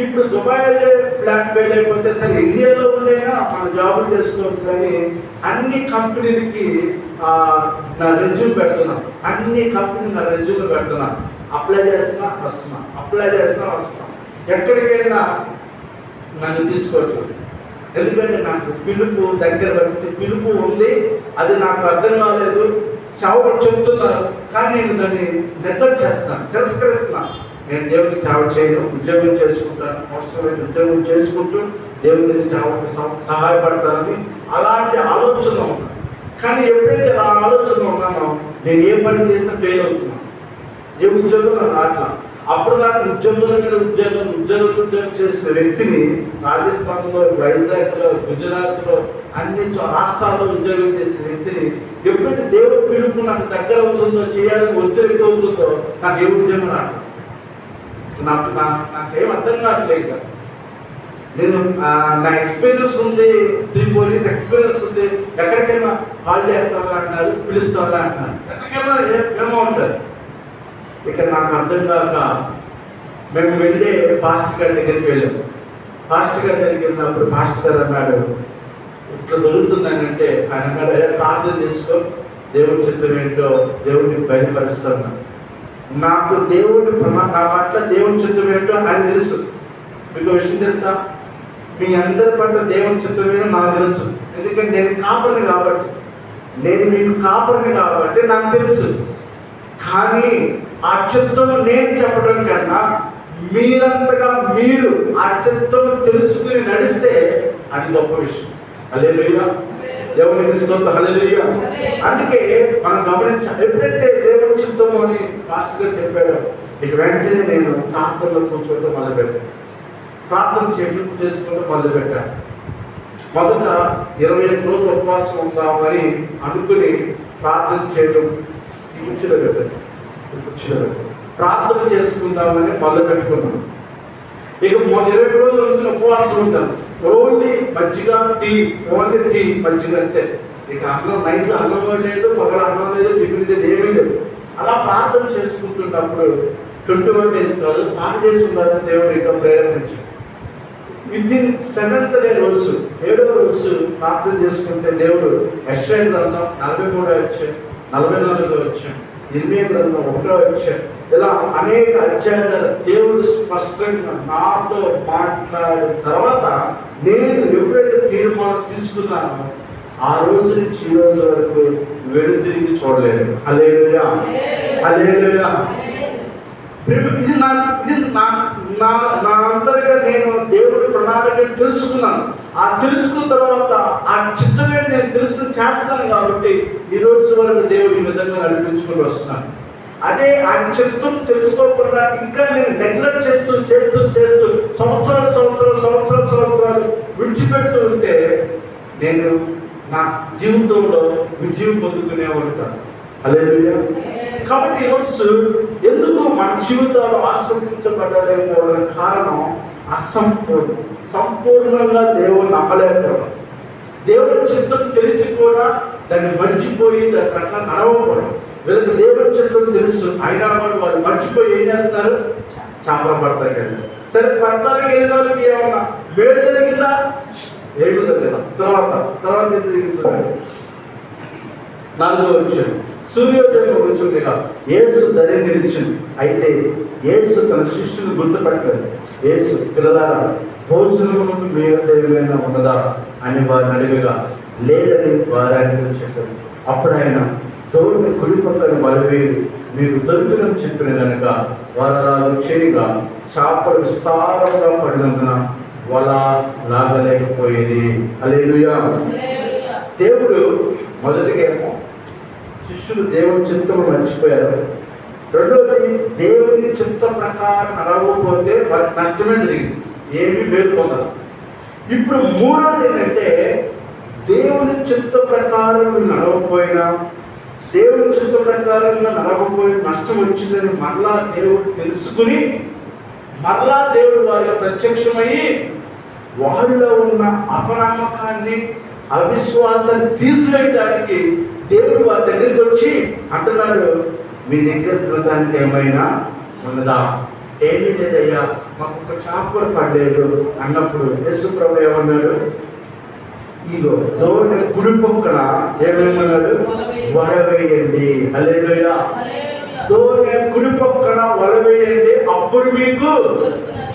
ఇప్పుడు దుబాయ్ వెళ్ళే ప్లాన్ ఫెయిల్ అయిపోతే సరే ఇండియాలో ఉండైనా మన జాబులు చేసుకోవచ్చు కానీ అన్ని కంపెనీలకి నా రెజ్యూమ్ పెడుతున్నాను. అన్ని కంపెనీ నా రెజ్యూమ్ పెడుతున్నాను. అప్లై చేస్తున్నా వస్తున్నా. ఎక్కడికైనా నన్ను తీసుకోవట్లేదు. ఎందుకంటే నాకు పిలుపు దగ్గర పడితే పిలుపు ఉంది, అది నాకు అర్థం కాలేదు. సేవ చెప్తున్నారు కానీ నేను దాన్ని నెగ్లెక్ట్ చేస్తాను, తిరస్కరిస్తున్నాను. నేను దేవుడికి సేవ చేయను, ఉద్యోగం చేసుకుంటాను, అవసరమైన ఉద్యోగం చేసుకుంటూ దేవుడిని సేవకు సహాయపడతానని అలాంటి ఆలోచన ఉన్నాను. కానీ ఎప్పుడైతే ఆ ఆలోచన ఉన్నానో నేను ఏ పని చేసినా ఫెయిల్ అవుతున్నాను. ఏ ఉద్యోగం నాకు రాట్లా. అప్పుడు దాకా ఉద్యోగం చేసిన వ్యక్తిని రాజస్థాన్లో, వైజాగ్లో, గుజరాత్లో, అన్ని రాష్ట్రాల్లో ఉద్యోగం చేసిన వ్యక్తిని ఎప్పుడైతే దేవుడి పిలుపు నాకు దగ్గర అవుతుందో, చేయాలని ఒత్తిడి ఎక్కువ అవుతుందో నాకు ఏ ఉద్యోగం రాదు. నాకేం అర్థం కావట్లేదు. నేను నా ఎక్స్పీరియన్స్ ఉంది, 3-4 years ఎక్స్పీరియన్స్ ఉంది. ఎక్కడికైనా కాల్ చేస్తావా అంటున్నారు, పిలుస్తావా అంటున్నారు. ఎక్కడికైనా ఏమవుతారు. ఇక్కడ నాకు అర్థం కాక మేము వెళ్ళే పాస్టర్ గారి దగ్గరికి వెళ్ళాము. పాస్టర్ గారి దగ్గరికి వెళ్ళినప్పుడు పాస్టర్ గారు అన్నాడు, ఇట్లా దొరుకుతుందని అంటే ఆయన అన్నాడు, ప్రార్థన చేసుకో, దేవుడి చిత్తం ఏంటో దేవుడిని బయలుపరుస్తాను. నాకు దేవుడి నా పట్ల దేవుడి చిత్తం ఏంటో ఆయన తెలుసు. మీకు విషయం తెలుసా, మీ అందరి పట్ల దేవుడి చిత్తం ఏంటో నాకు తెలుసు. ఎందుకంటే నేను కాపరిని కాబట్టి, నేను మీకు కాపరిని కాబట్టి నాకు తెలుసు. కానీ ఆ చిత్తం నేను చెప్పడం కన్నా మీరంతగా మీరు ఆ చిత్తం తెలుసుకుని నడిస్తే అది గొప్ప విషయం. హల్లెలూయా, దేవునికి స్తోత్రం, హల్లెలూయా. అందుకే మనం గమనించాలి. ఎప్పుడైతే దేవుని చిత్తము అని పాస్టర్ గారు చెప్పాడో ఇక వెంటనే నేను ప్రార్థనలో కూర్చోవడం మొదలుపెట్టాను. ప్రార్థన చేసుకోవడం మొదలుపెట్టాను. మొదట 21 రోజులు ఉపవాసం ఉందామని అనుకుని ప్రార్థన చేయడం కూర్చులో పెట్టాను. ప్రార్థన చేసుకుందామని మొదలు పెట్టుకున్నాను. ఇక 20 రోజులు అనుకుని ఉపవాసం ఉంటాను. ఓన్లీ మజ్జిగ, టీ, ఓన్లీ టీ, మజ్జిగ అంతే. ఇక అన్నం, నైట్లో అన్నం లేదు, పగల అన్నం లేదు, టిఫిన్ లేదు, ఏమీ లేదు. అలా ప్రార్థన చేసుకుంటున్నప్పుడు 21 days కాదు, 5 days ఉండాలని దేవుడు ఇంకా ప్రేరేపించాడు. వితిన్ 7th day రోజు, 7వ రోజు ప్రార్థన చేసుకుంటే దేవుడు యెషయా గ్రంథం 43 వచ్చాడు, 44 వచ్చాడు, ఇర్మియా గ్రంథం 1 వచ్చాడు. ఇలా అనేక అధ్యాయాలు దేవుడు స్పష్టంగా నాతో మాట్లాడిన తర్వాత నేను ఎప్పుడైతే తీర్మానం తీసుకున్నానో ఆ రోజు నుంచి ఈ రోజు వరకు వెనుతిరిగి చూడలేదు. హల్లెలూయా, హల్లెలూయా. ఇది నా అంతర్గా నేను దేవుడి ప్రణాళిక తెలుసుకున్నాను. ఆ తెలుసుకున్న తర్వాత ఆ చిత్తమే నేను తెలుసుకుని చేస్తాను కాబట్టి ఈ రోజు వరకు దేవుడు ఈ విధంగా నడిపించుకుని వస్తున్నాను. అదే ఆ చిత్తం తెలుసుకోకుండా ఇంకా నేను నెగ్లెక్ట్ చేస్తూ సంవత్సరాలు నేను నా జీవితంలో విజయం పొందుకునేవాడు కాదు. హల్లెలూయా. కాబట్టి ఈరోజు ఎందుకు మన జీవితాలు ఆశీర్వదించబడలేమో అనే కారణం సంపూర్ణంగా దేవుని నమ్మలేకపోవడం, దేవుని చిత్తం తెలిసి కూడా దాన్ని మర్చిపోయి దాని ప్రకారం నడవకపోవడం. వీళ్ళకి దేవుని చిత్తం తెలుసు అయినా కూడా వాళ్ళు మర్చిపోయి ఏం చేస్తారు, చేపలు పడతారు కదా. సరే పడతానికి వెళ్ళిన వాళ్ళకి ఏమన్నా వేడి జరిగిందా, ఏమి జరగదు. తర్వాత ఏం జరుగుతుంది? 4వ వచనం, సూర్యోదయం వచ్చుండగా యేసు దరి నిలిచింది. అయితే యేసు తన శిష్యుని గుర్తుపట్టలేదు. యేసు, పిల్లలారా, భోజనములకు మీ వద్ద ఏమైనా ఉన్నదా అని వారిని అడిగగా లేదని వారు ఆయనతో చెప్పారు. అప్పుడు ఆయన తోడుని కుడి పక్కన వలవేలు మీకు దొరికినని చెప్పిన కనుక వారు అలా చేయగా చేపలు విస్తారంగా పడినందున వల లాగలేకపోయేది. హల్లెలూయా. దేవుడు మొదటిగేమో శిష్యులు దేవుని చిత్తము మర్చిపోయారు. రెండోది, దేవుని చిత్త ప్రకారం నడవకపోతే వారికి నష్టమే జరిగింది, ఏమీ మేలు పొందరు. ఇప్పుడు మూడోది ఏంటంటే, దేవుని చిత్త ప్రకారం నడవకపోయినా, దేవుని చిత్త ప్రకారంగా నడవకపోయిన నష్టం వచ్చిందని మరలా దేవుడు తెలుసుకుని మరలా దేవుడు వారికి ప్రత్యక్షమయ్యి వారిలో ఉన్న అపనమ్మకాన్ని, అవిశ్వాసాన్ని తీసివేయడానికి దేవుడు వారి దగ్గరికి వచ్చి అంటున్నాడు, మీ దగ్గర తినడానికి ఏమైనా ఉన్నదా? ఏమీ లేదయ్యా, మాకు ఒక చేప పడలేదు అన్నప్పుడు యేసు ప్రభువు ఏమన్నాడు? ఇగో దోణి కుడి పక్కన ఏమేమన్నాడు? వలవేయండి. హల్లెలూయా. దోణి కుడి పక్కన వలవేయండి, అప్పుడు మీకు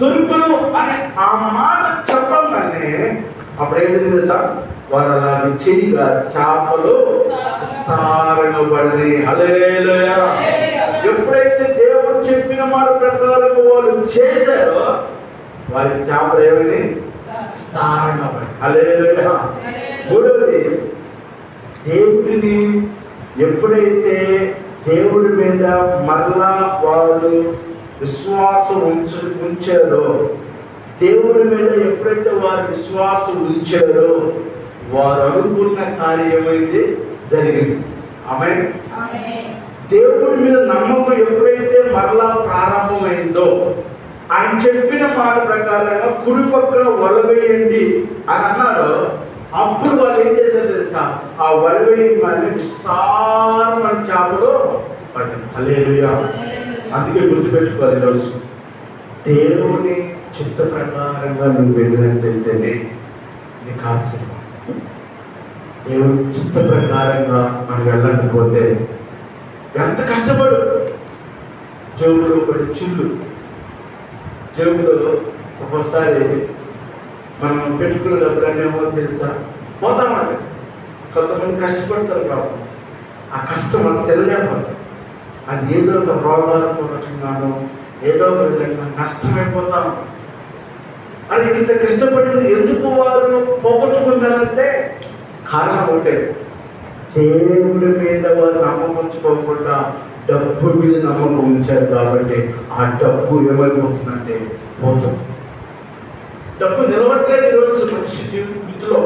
దొరుకును అని ఆ మాట చెప్పగానే అప్పుడు ఏం తెలుసా, వారు అలాగే చేయగా చేపలు విస్తారపడింది. హల్లెలూయా. ఎప్పుడైతే దేవుడు చెప్పిన మాట ప్రకారం వాళ్ళు చేశారో వారికి చేపలు ఏమైనా విస్తారంగా పడింది. హల్లెలూయా. మూడవది, దేవుడిని ఎప్పుడైతే దేవుడి మీద మరలా వారు విశ్వాసం ఉంచారో, దేవుడి మీద ఎప్పుడైతే వారు విశ్వాసం ఉంచారో వారు అనుకున్న కార్యమైంది జరిగింది. ఆమేన్. దేవుడి మీద నమ్మకం ఎప్పుడైతే మరలా ప్రారంభమైందో, ఆయన చెప్పిన మాట ప్రకారంగా కుడి పక్కన వలవేయండి అని అన్నారో, అప్పుడు వాళ్ళు ఏం చేశారు తెలుసా, ఆ వలవేయండి వారిని విస్తారమైన చేపలు పడ్డారు. హల్లెలూయా. అందుకే గుర్తుపెట్టుకోవాలి, ఈరోజు దేవుని చిత్త ప్రకారంగా నువ్వు వెళ్ళినట్టయితేనే నీకు ఆశీర్వాదం. దేవుని చిత్త ప్రకారంగా మనం వెళ్ళకపోతే ఎంత కష్టపడు. జేబులో పడి చిల్లు, జేబులో ఒక్కోసారి మనం పెట్టుకునేటప్పుడు ఏమో తెలుసా, పోతామండి. కొంతమంది కష్టపడతారు కాబట్టి ఆ కష్టం మనం తెలియలేకపోతాం. అది ఏదో ఒక రోగాలు పూర్వకంగానో ఏదో ఒక విధంగా నష్టమైపోతాం. అది ఇంత కష్టపడింది ఎందుకు వారు పోగొట్టుకున్నారంటే కారణం ఒకటే, దేవుడి మీద వారు నమ్మకం ఉంచుకోకుండా డబ్బు మీద నమ్మకం ఉంచారు. కాబట్టి ఆ డబ్బు ఏమైపోతుందంటే పోతుంది. డబ్బు నిలబట్టలేదు. ఈరోజు మనిషి జీవితంలో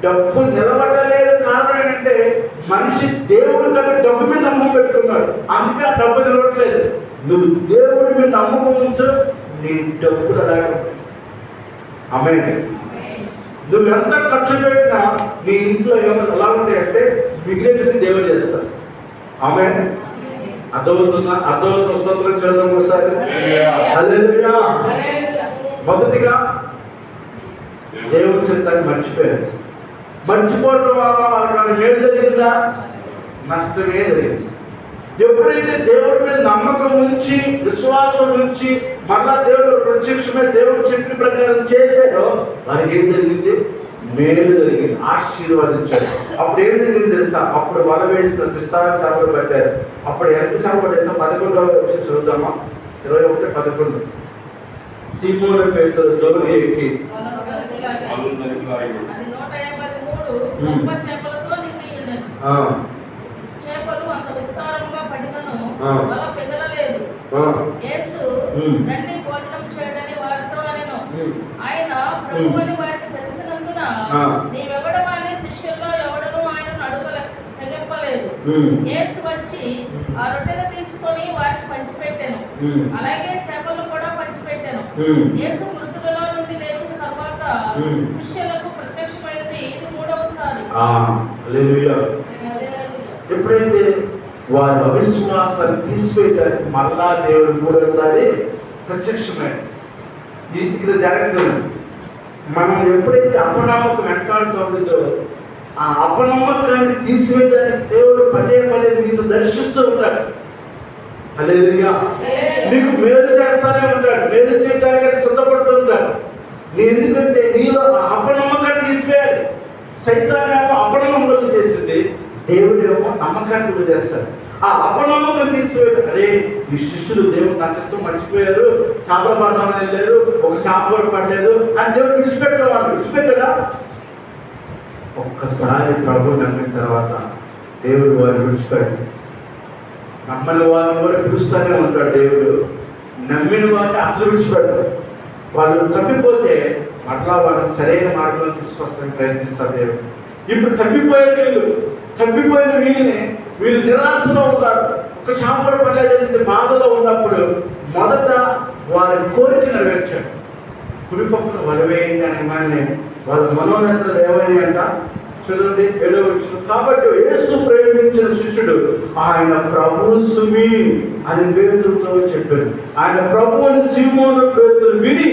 డబ్బు నిలబడలేదు. కారణం ఏంటంటే మనిషి దేవుడి కంటే డబ్బు మీద నమ్మకం పెట్టుకున్నాడు. అందుకే ఆ డబ్బు నిలబట్టలేదు. నువ్వు దేవుడి మీద నమ్మకం ఉంచు, నీ డబ్బులు అలాగే. ఆమేన్. నువ్వు ఎంత ఖర్చు పెట్టినా నీ ఇంట్లో ఏమైనా ఎలా ఉంటాయంటే మిగిలినది దేవుడు చేస్తాడు. ఆమేన్. అర్థమవుతున్న స్తోత్రం చేద్దాం ఒకసారి. హల్లెలూయా. మొదటిగా దేవుని చిత్తాన్ని మర్చిపోయారు. మర్చిపోవడం వల్ల వాళ్ళకి మేలు జరిగిందా? నష్టమే జరిగింది. ఎప్పుడైతే దేవుడి మీద నమ్మకం ఉంచి విశ్వాసం ఉంచి మళ్ళా దేవుడు ప్రత్యక్షమే దేవుడు చెప్పిన ప్రకారం చేశారో వారికి ఏం జరిగింది? మేలు జరిగింది, ఆశీర్వాదించారు. అప్పుడు ఏం జరిగింది తెలుసా? అప్పుడు వల వేసిన విస్తార చేపలు పెట్టారు. అప్పుడు ఎంత చేపలు వేసాం? 11వ వచ్చి చూద్దామా? 21:11. సీమోను పేతురు దోణి ఎక్కి చేపలు అంత విస్తారంగా పడినను వల పెదలలేదు. యేసు రండి భోజనం చేయడని వారితో అనెను. ఆయన ప్రభువని వారికి తెలిసినందున నీవెవడవా అని యేసు వచ్చి ఆ రొట్టెను తీసుకొని వారికి పంచిపెట్టాను, అలాగే చేపలను కూడా పంచిపెట్టాను. యేసు మృతులలో నుండి లేచిన తర్వాత శిష్యులకు ప్రత్యక్షమైనది ఇది మూడవసారి. హల్లెలూయా. ఎప్పుడైతే వారి అవిశ్వాసాన్ని తీసివేయడానికి మళ్ళా దేవుడు మూడోసారి ప్రత్యక్షమైంది. ఇక్కడ జాగ్రత్తగా మనం ఎప్పుడైతే అపనమ్మకం వెంటాడుతూ ఉంటుందో ఆ అపనమ్మకాన్ని తీసివేయడానికి దేవుడు పదే పదే నీకు దర్శిస్తూ ఉంటాడు. హల్లెలూయా. నీకు మేలు చేస్తానే ఉంటాడు, మేలు చేయడానికి సిద్ధపడుతూ ఉంటాడు. ఎందుకంటే నీలో ఆ అపనమ్మకాన్ని తీసివేయాలి. సైతానేమో అపనమ్మకం చేసింది, దేవుడేమో నమ్మకాన్ని గురి చేస్తాడు. ఆ అపనమ్మకం తీసివేయడం, అరే ఈ శిష్యులు దేవుడు నా చిత్తం మర్చిపోయారు, చేపలు పడదామని వెళ్ళారు, ఒక చేప కూడా పడలేదు అని దేవుడు విడిచిపెట్టడం, వాళ్ళు విడిచిపెట్టడా? ఒక్కసారి ప్రభు నమ్మిన తర్వాత దేవుడు వారిని విడిచిపెట్టాడు. నమ్మని వారిని కూడా పిలుస్తూనే ఉంటాడు దేవుడు, నమ్మిన వారిని అసలు విడిచిపెట్టాడు. వాళ్ళు తప్పిపోతే మరలా వాళ్ళని సరైన మార్గంలో తీసుకొస్తానికి ప్రయత్నిస్తారు దేవుడు. ఇప్పుడు తప్పిపోయిన వీళ్ళు నిరాశలో ఉంటారు. ఒక చేపలు పడలేదంటే బాధలో ఉన్నప్పుడు మొదట వారి కోరిక నెరవేర్చాడు. కుడిపక్కన వలవేయండి అనగానే వాళ్ళ మనోనేతలు ఏమైనా అంట చూడండి 7వ వచనం. కాబట్టి యేసు ప్రేమించిన శిష్యుడు ఆయన ప్రభువు సుమి అని పేతురుతో చెప్పాడు. ఆయన ప్రభువుని సీమోను పేతురు విని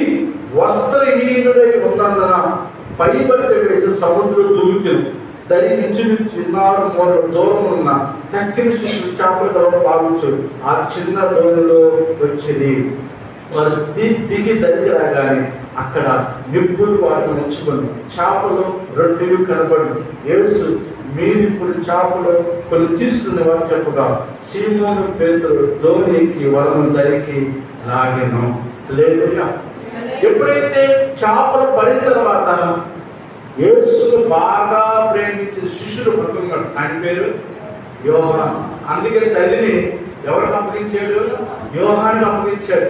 వస్త్రహీనుడై ఉన్నందున పైబట్ట వేసి సముద్రం దుమికిను. దరి ఇంచుమించు 6 మూరల దూరం ఉన్న తక్కిన శిష్యులు చేపల భావించు ఆ చిన్న దోణిలో వచ్చింది. వారు దిగి దగ్గర రాగానే అక్కడ నిప్పులు వాటిని ఉంచుకొని చేపలు 2 కనబడి యేసు మీరిప్పుడు చేపలు కొన్ని తీసుకునే వారు చెప్పగా సీమోను పేతురు దోణికి వలను దరికి లాగెను. హల్లెలూయా. ఎప్పుడైతే చేపలు పడిన తర్వాత యేసును బాగా ప్రేమించిన శిష్యుడు పడుతున్నాడు, ఆయన పేరు యోహాను. అందుకే తల్లిని ఎవరికి అప్పగించాడు? యోహానికి అప్పగించాడు.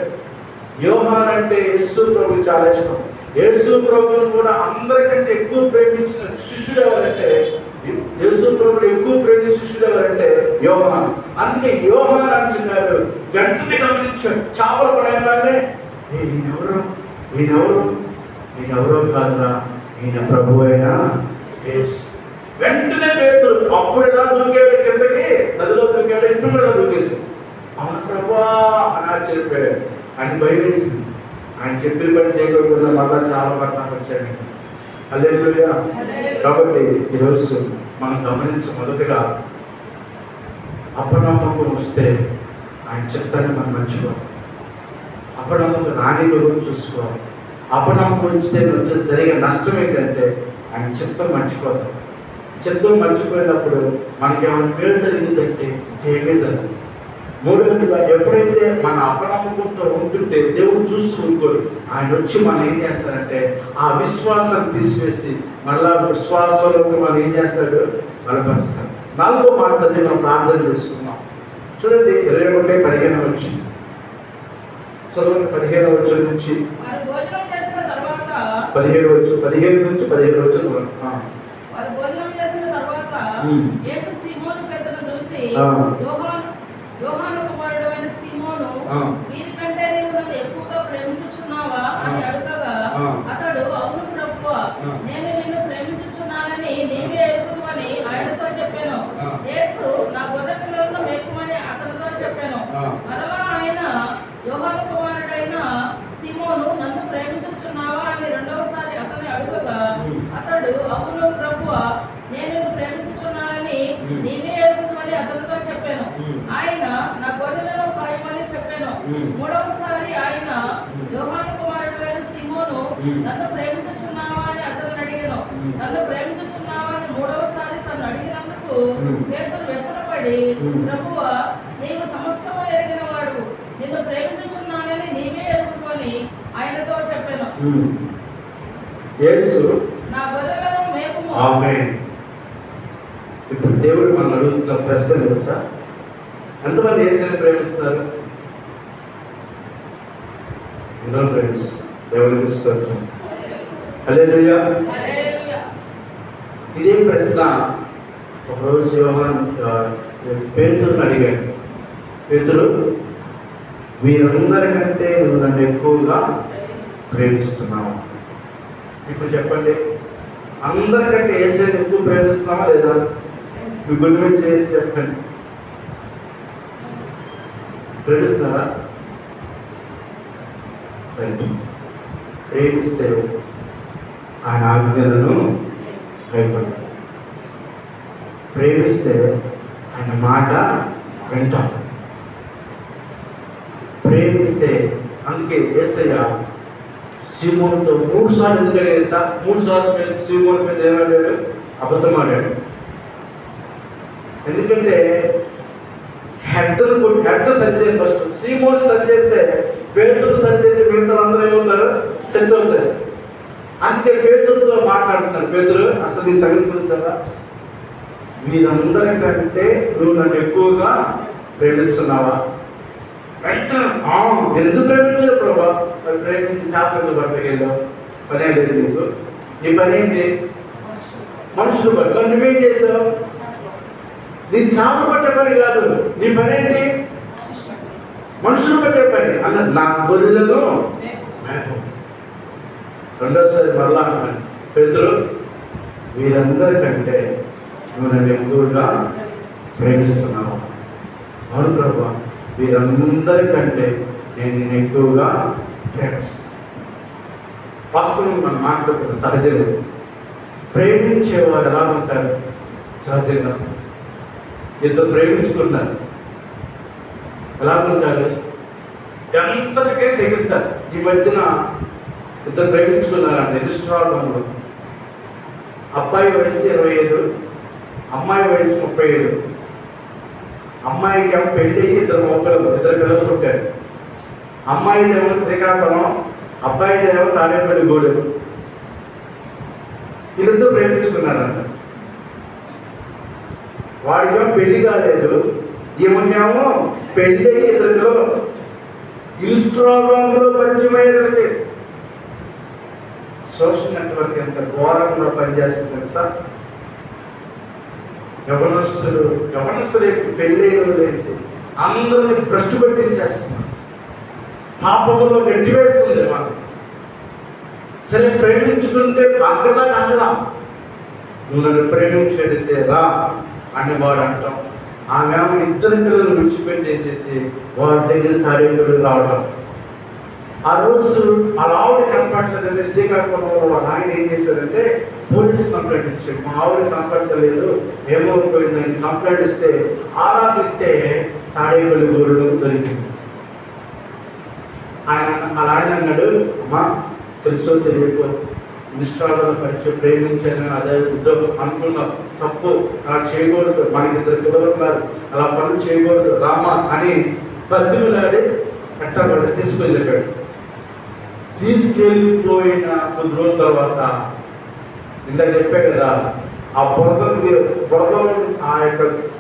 యోహాన్ అంటే యేసు ప్రభుకి చాలా ఇష్టం. యేసు ప్రభువును కూడా అందరికంటే ఎక్కువ ప్రేమించిన శిష్యుడు ఎవరంటే, యేసు ప్రభువును ఎక్కువ ప్రేమించిన శిష్యుడు ఎవరంటే యోహాన్. అందుకే యోహాన్ అంటున్నాడు, గంటని గమనించాడు. చేపలు పడగానే ఈయనెవరో కాదురా, ఈయన ప్రభు అయినా యేసు. వెంటనే పేతురు అప్పుడు ఎలా దూకాడు, కిందకి నదిలో దూకాడు, ఇంట్లో కూడా దూకేసి అవును ప్రభువా అని ఆశ్చర్యపోయాడు. ఆయన భయం వేసింది. ఆయన చెప్పిన పని చేయకుండా మళ్ళా చాలా పట్టణానికి వచ్చాడు. హల్లెలూయా. కాబట్టి ఈరోజు మనం మొదటగా అపనమ్మకం వస్తే ఆయన చెప్తాన్ని మనం మర్చిపోవాలి. అపనమ్మకం రాని గురించి చూసుకోవాలి. అపనమ్మకం వస్తే జరిగే నష్టం ఏంటంటే ఆయన చిత్తం మర్చిపోతాం. చిత్తం మర్చిపోయినప్పుడు మనకి ఏమైనా మేలు జరిగిందంటే ఏమీ జరగదు. మూడవదిగా ఎప్పుడైతే మన అపనమ్మకంతో ఉంటుంటే దేవుడు చూస్తూ ఉంటుకోడు. ఆయన వచ్చి మనం ఏం చేస్తారంటే ఆ విశ్వాసాన్ని తీసివేసి మళ్ళా విశ్వాసంలోకి మనం ఏం చేస్తాడు? బలపరుస్తాడు. 4వ మాట మనం ప్రార్థన చేసుకున్నాం. చూడండి 21:15 వచ్చింది. చదవండి 15వ వచనం నుంచి 17 నుంచి 15 వచ్చిన వారు భోజనం చేసిన తర్వాత యేసు సీమోను పెద్దను చూసి యోహాను కుమారుడు అయిన సీమోను, వీరికంటే నీవు నన్ను ఎక్కువగా ప్రేమించుచున్నావా అని అడుగగా అతడు అవును ప్రభువా, నేను నిన్ను ప్రేమించుచున్నానని నీవే ఎరుగుదువని ఆయనతో చెప్పాను. యేసు నా గొర్రె పిల్లలను మేపుమని అతనితో చెప్పాను. మరలా ఆయన యోహాను కుమారుడైన సీమోను, నన్ను ప్రేమించుచున్నావా అని రెండవసారి అతన్ని అడుగగా అతడు అవును ప్రభువా, నేను ప్రేమించుచున్నానని నీవే ఎరుగుదువని అతనితో చెప్పాను. ఆయన నా గొర్రెలను కాయమని చెప్పాను. మూడవసారి ఆయన యోహాను కుమారుడైన సీమోను, నన్ను ప్రేమించుచున్నావా అని అతన్ని అడిగాను. నన్ను ప్రేమించుచున్నావా అని మూడవసారి తను అడిగినందుకు పేతురు వ్యసనపడి, ప్రభువా, నీవు సమస్తము ఎరిగిన వాడు, నిన్ను ప్రేమించుచున్నానని నీవే ఎరుగుదువని ఆయనతో చెప్పాను. నా గొర్రెలను మేపుము. ఆమేన్. ఇప్పుడు దేవుడు మనం అడుగుతున్న ప్రశ్న తెలుసా? ఎంతమంది యేసుని ప్రేమిస్తున్నారు? అందరూ ప్రేమిస్తారు. దేవునికి స్తోత్రం. హల్లెలూయా. ఇదే ప్రశ్న ఒకరోజు పేతురుని అడిగాడు, పేతురు, వీరందరికంటే నువ్వు నన్ను ఎక్కువగా ప్రేమిస్తున్నావు. ఇప్పుడు చెప్పండి, అందరికంటే యేసుని ఎక్కువ ప్రేమిస్తున్నావా లేదా? మీ గుండె మీద చేసి చెప్పండి, ప్రేమిస్తున్నారా? రైట్. ప్రేమిస్తే ఆయన ఆజ్ఞలను కైకొంటాం. ప్రేమిస్తే ఆయన మాట వింటాం. ప్రేమిస్తే, అందుకే యేసయ్య సీమోనుతో 3 సార్లు ఎందుకంటే సార్ 3 సార్లు సీమోను మీద ఏమన్నాడు? అబద్ధం ఆడాడు. ఎందుకంటే హెడ్ సరి చేయాలి ఫస్ట్. సీమోను సరి చేస్తే, పేతురు సరి చేస్తే మిగతా అందరూ ఏమవుతారు? సెట్ అవుతారు. అందుకే పేతురుతో మాట్లాడుతున్నాడు, పేతురు అసలు ఈ సంగతి కదా, మీరందరికంటే నువ్వు నన్ను ఎక్కువగా ప్రేమిస్తున్నావా? వెంటనే నేను ఎందుకు ప్రేమించాను ప్రభా? మరి ప్రేమించి చేపలు పట్టకెళ్ళావు, పని లేదు నీకు. నీ పని ఏంటి? మనుషులు పట్ల. నువ్వేం చేసావు? నీ చేపలు పట్టే పని కాదు, నీ పని ఏంటి? మనుషులు పట్టే పని అన్న. నా గొర్రెలను మేపు. రెండోసారి మరలా అన్నాడు, పేతురు, వీరందరికంటే నువ్వు నన్ను ఎక్కువగా ప్రేమిస్తున్నావు. అవును ప్రభా, వీరందరికంటే నేను నిన్ను ఎక్కువగా ప్రేమిస్తాను. వాస్తవం మనం మాట్లాడుకున్న సహజంగా ప్రేమించేవారు ఎలా ఉంటారు? సహజంగా ఇద్దరు ప్రేమించుకున్నారు, ఎలా ఉంటారు? ఎంతటికే తెగిస్తారు. ఈ మధ్యన ఇద్దరు ప్రేమించుకున్నారంటే ఇన్స్టాగ్రామ్లో. అబ్బాయి వయసు 25, అమ్మాయి వయసు 37. అమ్మాయికి ఏమో పెళ్ళి, ఇద్దరు పిల్లలు పుట్టారు. అమ్మాయిదేమో శ్రీకాకుళం, అబ్బాయిదేమో తాడేపల్లి గూడెం. వీళ్ళతో ప్రేమించుకున్నారంట. వాడికేమో పెళ్లి కాలేదు, ఈమెకేమో పెళ్ళి, ఇద్దరు పిల్లలు. ఇన్స్టాగ్రామ్లో పరిచయమైనది. సోషల్ నెట్వర్క్ ఎంత ఘోరంగా పనిచేస్తుంది తెలుసా? యవనస్తులు పెళ్ళైనది అందరినీ భ్రష్టు పెట్టించేస్తున్నారు. పాపములో నెట్టివేస్తుంది మనం. సరే, ప్రేమించుకుంటే అంగదా అందరం, నువ్వు నన్ను ప్రేమించేదితే రా అని వాడు అంటాం. ఆమె ఇద్దరు పిల్లలు విడిచిపెట్టేసేసి వాడి దగ్గర తాడేపల్లి రావడం. ఆ రోజు వాళ్ళ ఆవిడ కనపడలేదంటే శ్రీకాకుళంలో వాళ్ళ ఆయన ఏం చేశారంటే పోలీస్ కంప్లైంట్ ఇచ్చాడు. మా ఆవిడ కనపడలేదు, ఏమైపోయిందని కంప్లైంట్ ఇస్తే ఆరాధిస్తే తాడేపల్లి గూడెం దొరికింది. ఆయన అన్నాడు, అమ్మా తెలుసో తెలియకో ఇన్స్టాగ్రామ్లో పరిచయం ప్రేమించాను, అదే ఉద్యోగం అనుకున్నాం, తప్పు, అలా చేయకూడదు, మనకి ఇద్దరు పిల్లలు ఉన్నారు, అలా పనులు చేయకూడదు రామా అని బతిమిలాడి పెట్టబడి తీసుకెళ్ళాడు. తీసుకెళ్ళిపోయిన కొద్ది రోజుల తర్వాత ఇందాక చెప్పే కదా, ఆ బురదలో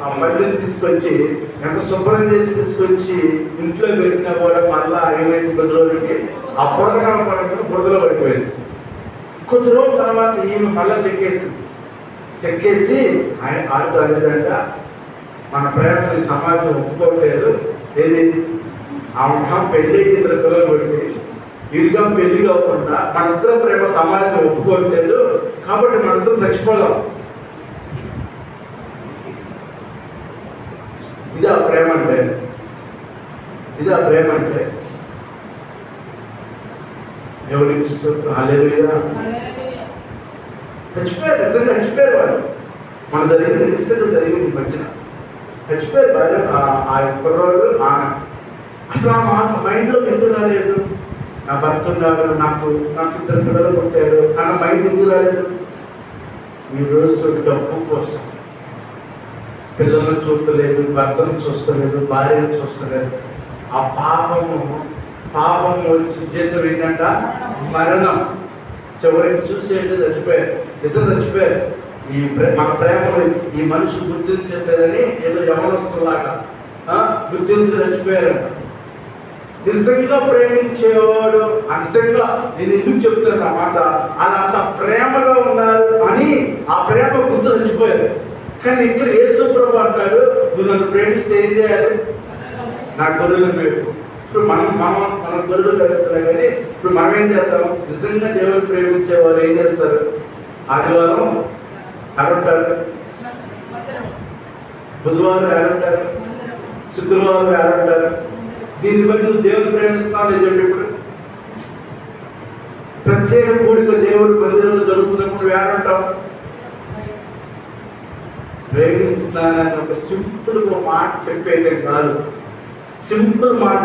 ఆ మధ్యని తీసుకొచ్చి ఎంత శుభ్రం చేసి తీసుకొచ్చి ఇంట్లో పెట్టినా కూడా మళ్ళా ఏమైంది, కొద్ది రోజులకి ఆ బురద కనపడకుండా బురదలో పడిపోయింది. కొద్ది రోజుల తర్వాత ఈమె మళ్ళా చెక్కేసి ఆడుతూ అనేదంట, మన ప్రేమని సమాజం ఒప్పుకోవట్లేదు. ఏది ఆమె పెళ్ళి ఇద్దరు పిల్లలు పెట్టి ఇరుగా పెళ్లి కాకుండా మన ఇద్దరు ప్రేమ సమాజం ఒప్పుకోవట్లేదు, కాబట్టి మన ఇద్దరు చచ్చిపోదాం. ఇదా ప్రేమ అంటే? ఇదా ప్రేమ అంటే? ఎవరికి హల్లెలూయా. చచ్చిపోయారు, నిజంగా చచ్చిపోయారు వాళ్ళు. మన జరిగింది నిశ్చితం జరిగింది మధ్యన చచ్చిపోయారు భార్య, ఆ కుర్రోడు ఆమె. అసలు ఆ మైండ్లో ఎందుకు రాలేదు? నా భర్త ఉన్నాడు, నాకు ఇద్దరు పిల్లలు పుట్టారు అన్న మైండ్ ఎందుకు రాలేదు? ఈరోజు డబ్బు కోసం పిల్లలను చూడలేదు, భర్తను చూస్తలేదు, భార్యను చూస్తలేదు. ఆ పాపము వచ్చి జీతం ఏంటంట? మరణం. చివరికి చూసేది చచ్చిపోయారు, ఇద్దరు చచ్చిపోయారు. మన ప్రేమను ఈ మనుషులు గుర్తించట్లేదని ఏదో యవనస్తులాగా గుర్తించి చచ్చిపోయారంట. నిజంగా ప్రేమించేవాడు, నిజంగా నేను ఎందుకు చెప్తాను అన్నమాట, అలా అంత ప్రేమగా ఉన్నారు అని ఆ ప్రేమ గుర్తు చచ్చిపోయారు. కానీ ఇక్కడ యేసు ప్రభు అంటాడు, నువ్వు నన్ను ప్రేమిస్తే ఏం చేయాలి? నా గొర్రెలను మేపు. ఇప్పుడు మన గొర్రెలు పెరుగుతున్నాయి, కానీ ఇప్పుడు మనం ఏం చేస్తాం? నిజంగా దేవుని ప్రేమించే వాళ్ళు ఏం చేస్తారు? ఆదివారం ఎవరుంటారు? బుధవారం ఎవరుంటారు? శుక్రవారం ఎవరుంటారు? దీన్ని బట్టి నువ్వు దేవుని ప్రేమిస్తున్నావు అని చెప్పి ఇప్పుడు ప్రత్యేక కూడిక దేవుడి మందిరంలో జరుగుతున్నప్పుడు ఎవరుంటావు? ప్రేమిస్తున్నానని ఒక సింపుల్ మాట చెప్పేదే కాదు. సింపుల్ మాట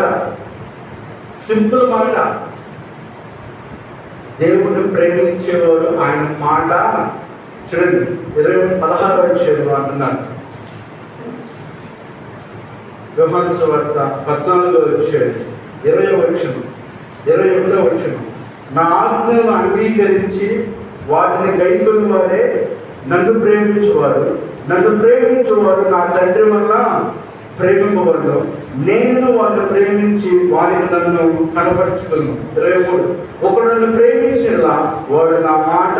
దేవుడిని ప్రేమించేవాడు ఆయన మాట చూడండి. 16 వచ్చేది అంటున్నాడు. యోహాను సువార్త 14 వచ్చేది 21 వచ్చును. నా ఆజ్ఞలను అంగీకరించి వాటిని గైకొన్న వారే నన్ను ప్రేమించువారు. నన్ను ప్రేమించువారు నా తండ్రి వల్ల ప్రేమింపబడ్డు. నేను వారిని ప్రేమించి వారికి నన్ను కనపరుచుకును. 23 ఒకడు నన్ను ప్రేమించేలా వాడు నా మాట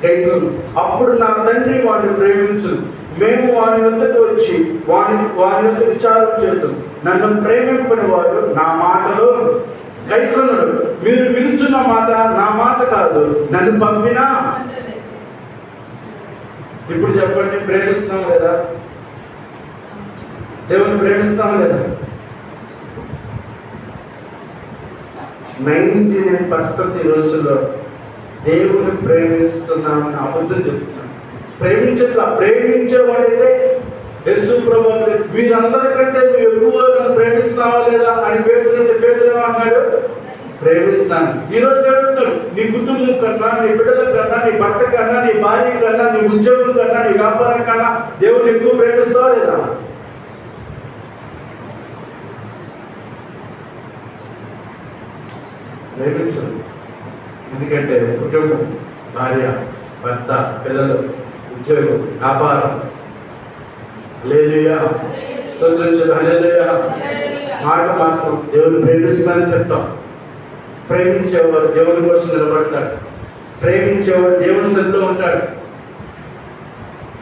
గైకొను. అప్పుడు నా తండ్రి వారిని ప్రేమించును. మేము వారి వద్దకు వచ్చి వారి యొక్క విచారం చేద్దాం. నన్ను ప్రేమింపని వాడు నా మాటలో గైకొనడు. మీరు వినుచున్న మాట నా మాట కాదు, నన్ను పంపినా. ఇప్పుడు చెప్పండి, ప్రేమిస్తాం లేదా? దేవుని ప్రేమిస్తాం లేదా? 99% ఈ రోజుల్లో దేవుని ప్రేమిస్తున్నామని అబద్ధం చెప్తున్నాను. ప్రేమించేవాడైతే యేసు ప్రభువుని వీరందరికంటే నువ్వు ఎక్కువగా నన్ను ప్రేమిస్తున్నావా లేదా అని పేతురు అన్నాడు, ప్రేమిస్తాను. ఈరోజు చెప్తాడు, నీ కుటుంబం కన్నా, నీ బిడ్డల కన్నా, నీ భర్త కన్నా, నీ భార్య కన్నా, నీ ఉద్యోగం కన్నా, నీ వ్యాపారం కన్నా దేవుని ఎక్కువ ప్రేమిస్తావా లేదా? ప్రేమించదు. ఎందుకంటే కుటుంబం, భార్య, భర్త, పిల్లలు, ఉద్యోగం, వ్యాపారం. హల్లెలూయా, స్తోత్రం. హల్లెలూయా. మాట మాత్రం దేవుని ప్రేమిస్తానని చెప్తాం. ప్రేమించేవాడు దేవుని కోసం నిలబడతాడు. ప్రేమించేవాడు దేవుని సన్నిధిలో ఉంటాడు.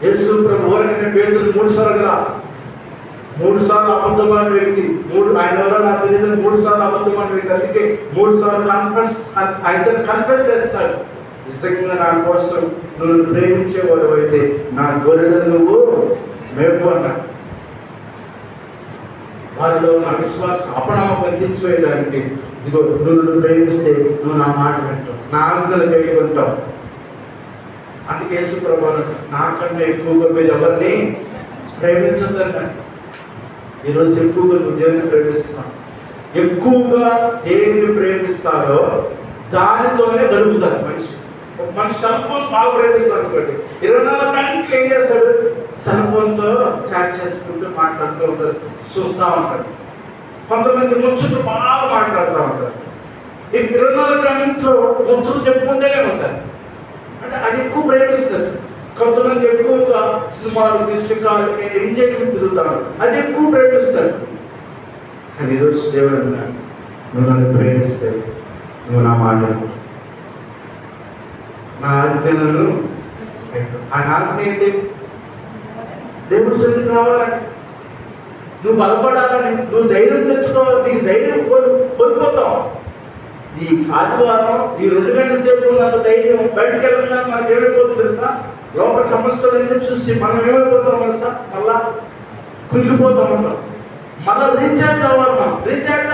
యేసు ప్రభు ఊరకనే పేతురు 3 సార్లు 3 సార్లు అబద్ధమైన వ్యక్తి. ఆయన ఎవరో నాకు తెలియదు, 3 సార్లు అబద్ధమైన వ్యక్తి. అందుకే 3 సార్లు కన్ఫెస్ చేస్తాడు. నిజంగా నా కోసం నువ్వు ప్రేమించేవాడు అయితే నా గొర్రెలను నువ్వు మేపు అన్నాడు. వారిలో నా విశ్వాసం అపనమ్మకం తీసివేయడానికి, ఇదిగో నువ్వు ప్రేమిస్తే నువ్వు నా మాట వింటావు, నా ఆజ్ఞలు కైకొంటావు. అందుకే యేసు ప్రభువు నాకన్నా ఎక్కువగా మీరు ఎవరిని ప్రేమించొద్దన్నాడు. ఈరోజు ఎక్కువగా నువ్వు దేవుని ప్రేమిస్తున్నావు. ఎక్కువగా దేవుని ప్రేమిస్తారో దానితోనే గడుపుతారు మనిషి. ఒక మనిషి సెల్ ఫోన్ బాగా ప్రేమిస్తాడు అనుకోండి, 24 గంటలు ఏం చేస్తాడు? సెల్ ఫోన్తో చాట్ చేసుకుంటూ మాట్లాడుతూ ఉంటారు, చూస్తూ ఉంటాడు. కొంతమంది ముచ్చట్లు బాగా మాట్లాడుతూ ఉంటారు. ఈ 24 గంటలు ముచ్చట్లు చెప్పుకుంటూనే ఉంటారు. అంటే అది ఎక్కువ ప్రేమిస్తారు. కొంతమంది ఎక్కువగా సినిమాలు, పుస్తకాలు, ఎంజాయ్మెంట్ తిరుగుతారు, అది ఎక్కువ ప్రేమిస్తారు. కానీ ఈరోజు దేవుడు అన్నాడు, నువ్వు నన్ను ప్రేమిస్తే నువ్వు నా మాట, నా ఆజ్ఞలను. ఆయన ఆజ్ఞ ఏంటి? దేవుడి సన్నిధికి రావాలని, నువ్వు బలపడాలని, నువ్వు ధైర్యం తెచ్చుకోవాలి. నీకు ధైర్యం కోల్పోతావు. ఈ ఆదివారం ఈ 2 గంటల సేపు ఉన్నంత ధైర్యం బయటకు వెళ్ళగానే మనకి ఏమైపోతుంది తెలుసా? లోక సమస్యలన్నీ చూసి మనం ఏమైపోతాం తెలుసా? మళ్ళా కుళ్ళిపోతూ ఉంటాం. మళ్ళీ రీఛార్జ్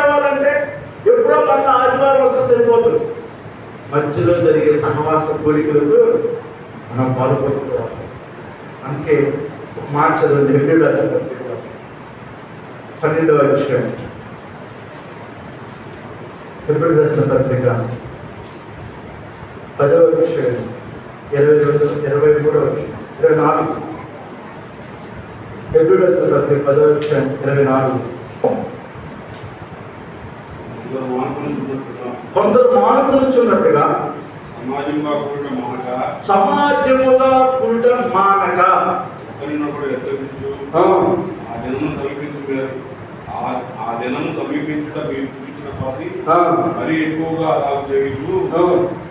అవ్వాలంటే ఎప్పుడో మళ్ళీ ఆదివారం వస్తే సరిపోతుంది. మధ్యలో జరిగే సహవాస కోరికలకు మనం పాల్గొట్టుకోవాలి. అందుకే మాట చదవండి, 2 రాసిన పత్రిక 12వ అధ్యాయం. 2 రాసిన పత్రిక 10వ అధ్యాయం 22, 23 అధ్యాయం 24. 2 రాసిన పత్రిక 10వ అధ్యాయం 24. కొందరు మానుకున్నట్టుగా సమాజముగా కూడటం మానక ఆ దినము సమీపించుట మీరు చూసిన కొద్దీ మరి ఎక్కువగా అలా చేయుచు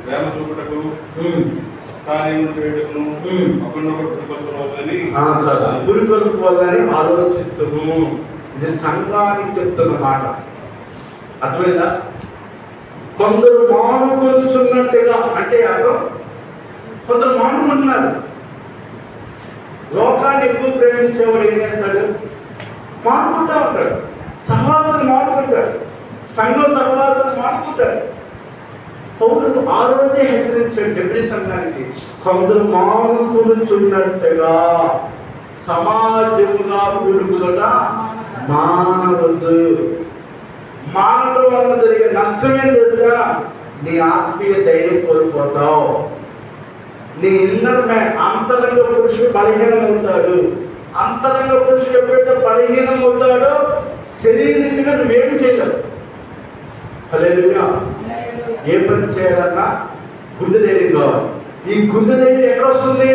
ప్రేమ చూపుటకు కార్యములు చేయటకును ఒకరినొకరు ప్రతిపత్తులని పురుకొల్పు వల్లని ఆలోచిస్తును. ఇది సంఘానికి చెప్తున్న మాట. అర్థమైందా? కొందరు మానుకొనుచున్నట్టుగా అంటే అర్థం, కొందరు మానుకుంటున్నారు. లోకాన్ని ఎక్కువ ప్రేమించేవాడు ఏం చేస్తాడు? మానుకుంటా ఉంటాడు. సహవాసాన్ని మానుకుంటాడు. సంఘ సహవాసాన్ని మానుకుంటాడు. పౌలు ఆ రోజే హెచ్చరించాడు డెబ్రీ సంఘానికి, కొందరు మానుకొనుచున్నట్టుగా సమాజముగా కూడుకునుట మానవద్దు. మానడం వల్ల జరిగే నష్టమేం తెలుసా? నీ ఆత్మీయ ధైర్యం కోల్పోతావు. నీ ఇన్నర్ మ్యాన్, అంతరంగ పురుషుడు బలహీనం అవుతాడు. అంతరంగ పురుషుడు ఎప్పుడైతే బలహీనం అవుతాడో శరీరంగా నువ్వేమి చేయలేవు. హల్లెలూయా. ఏ పని చేయాలన్నా గుండె ధైర్యం కావాలి. ఈ గుండె ధైర్యం ఎక్కడ వస్తుంది?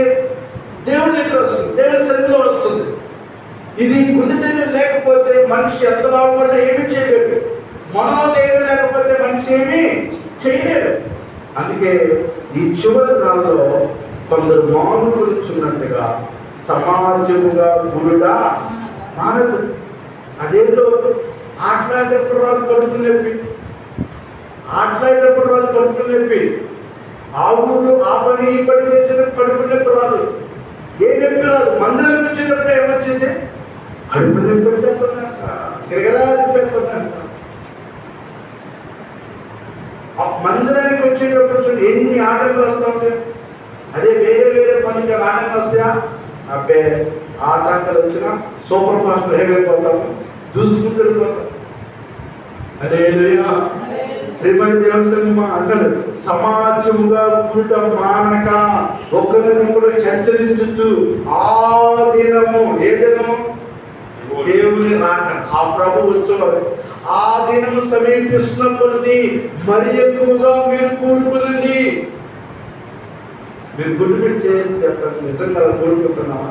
దేవుడి దగ్గర వస్తుంది, దేవుడి సన్నిధిలో వస్తుంది. ఇది గుండె ధైర్యం లేకపోతే మనిషి ఎంత బాగుపడ్డా ఏమీ చేయలేడు. మనోధైర్యం లేకపోతే మనిషి ఏమీ చేయలేడు. అందుకే ఈ చివరి కాలంలో కొందరు మానుకొనుచున్నట్టుగా సమాజముగా గురుడా మానదు. అదేదో ఆటలాడేటప్పుడు వాళ్ళు కడుపు నొప్పి, ఆటలాడేటప్పుడు వాళ్ళు కడుపు నొప్పి, ఆ ఊరు ఆ పని ఈ పని చేసిన కడుపు నొప్పి రాదు. ఏ నొప్పి రాదు. మందిరానికి వచ్చినప్పుడు ఏమొచ్చింది? కడుపు నొప్పి వచ్చేస్తున్నట్ట, గిరగరా చెప్పేస్తున్నట్ట. ఆ మందిరానికి వచ్చేటప్పుడు చూడండి ఎన్ని ఆటంకాలు వస్తూ ఉంటాయి. అదే వేరే వేరే పనికి ఆటంకాలు వస్తాయా? అబ్బే, ఆటంకాలు వచ్చినా సూపర్ ఫాస్ట్ ఏమైపోతాము, దూసుకుంటూ వెళ్ళిపోతాం. అదే శ్రీమతి దేవసింహ అంటాడు, సమాజముగా కూట మానక ఒకరినొకరు హెచ్చరించు. ఆ దినము, ఏ దినము? దేవుని రాక, ఆ ప్రభు వచ్చేవారు. ఆ దినము సమీపిస్తున్న కొద్ది మరి ఎక్కువగా మీరు కూడుకునండి. మీరు గుడ్డు మీద చేసి చెప్పండి, నిజంగా కోరుకుంటున్నామా?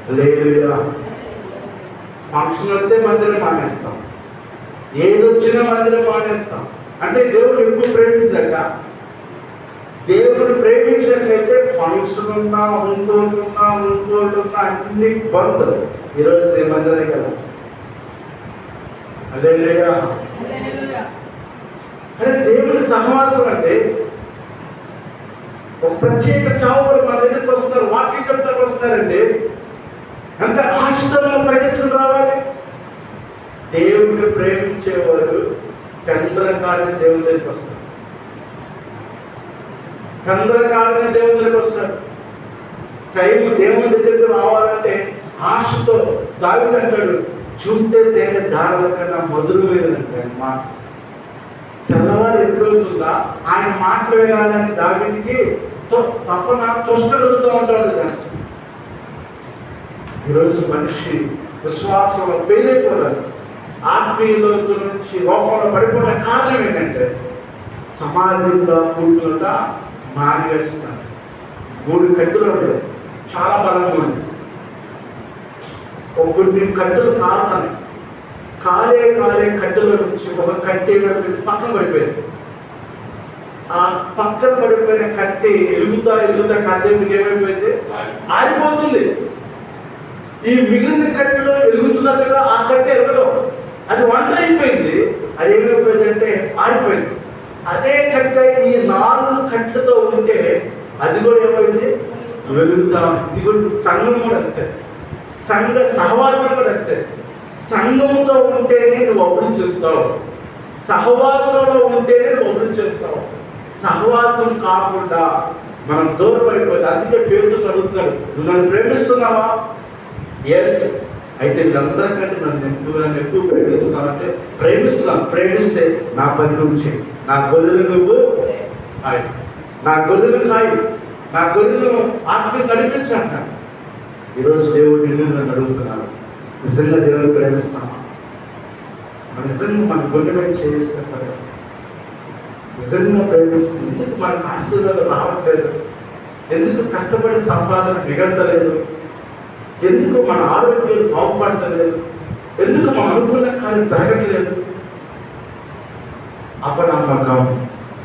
హల్లెలూయా. ఫంక్షన్ వస్తే మందిరం మానేస్తాం, ఏదొచ్చినా మందిరం మానేస్తాం. అంటే దేవుడు ఎక్కువ ప్రేమించక, దేవుడు ప్రేమించినట్లయితే ఫంక్షన్ ఉన్నా ఉంటున్నా అన్ని బంద్. ఈరోజు ఏ మందిరే కదా. హల్లెలూయా. అదే దేవుని సహవాసం అంటే ఒక ప్రత్యేక సేవకులు మన దగ్గరికి వస్తున్నారు, వాక్యం చెప్తానికి వస్తున్నారంటే అంత ఆశతో ప్రయత్నం రావాలి. దేవుడిని ప్రేమించేవారు పెందల కాడిన దేవుని దగ్గరికి వస్తారు. పెందల కాడిన దేవుని దగ్గరికి వస్తారు. టైం దేవుని దగ్గరికి రావాలంటే ఆశతో. దావీదు అంటాడు, చుంటే తేనె దారుల కన్నా మధురమైనదంటే ఆయన మాట. తెల్లవారు ఎదురవుతుందా ఆయన మాటలు వినాలని దావీదుకి తప్పన తొష్టడుగుతూ ఉంటాడు. దాన్ని ఈరోజు మనిషి విశ్వాసంలో ఫెయిల్ అయిపోతాడు. ఆత్మీయులతో నుంచి లోకంలో పడిపోయిన కారణం ఏంటంటే సమాజంలో కూడుకుట మానివేస్తున్నారు. 3 కట్టులు ఉంటాయి, చాలా బలంగా ఉంది. కొన్ని కట్టులు కాలుతాయి. కాలే కట్టుల నుంచి ఒక కట్టి పక్కన పడిపోయింది. ఆ పక్కన పడిపోయిన కట్టి ఎలుగుతా కాసేపు ఏమైపోయింది? ఆరిపోతుంది. ఈ మిగిలిన కట్టెలో ఎలుగుతున్నట్టుగా ఆ కట్టె ఎలగదు, అది ఒంటరి అయిపోయింది. అది ఏమైపోయింది అంటే ఆరిపోయింది. అదే కట్టె ఈ 4 కట్టెలతో ఉంటే అది కూడా ఏమైంది? వెలుగుతా. ఇది కూడా సంఘం కూడా అంతే, సంఘ సహవాసం కూడా అంతే. సంఘంతో ఉంటేనే నువ్వు అభివృద్ధి చెందుతావు, సహవాసంలో ఉంటేనే నువ్వు అభివృద్ధి చెందుతావు. సహవాసం కాకుండా మనం దూరం అయిపోతే. అందుకే పేరుతో అడుగుతున్నాడు, నువ్వు నన్ను ప్రేమిస్తున్నావా? ఎస్. అయితే వీళ్ళందరికంటే నన్ను ఎక్కువ ప్రేమిస్తున్నానంటే ప్రేమిస్తున్నాను. ప్రేమిస్తే నా పని నువ్వు చేయి, నా గొర్రెలు నువ్వు కాయి, నా గొర్రెలు కాయి, నా గొర్రెలు ఆత్మీయ నడిపించంట. ఈరోజు దేవుడు నన్ను అడుగుతున్నాడు, నిజంగా దేవుని ప్రేమిస్తామా? నిజంగా మన గొర్రె మీద చేయిస్తాడు. నిజంగా ప్రేమిస్తుంది. ఎందుకు మనకు ఆశీర్వాదం రావట్లేదు? ఎందుకు కష్టపడి సంపాదన మిగలలేదు? ఎందుకు మన ఆరోగ్యం బాగుపడతలేదు? ఎందుకు మనం అనుకున్న కార్యం జరగట్లేదు? అపనమ్మకం.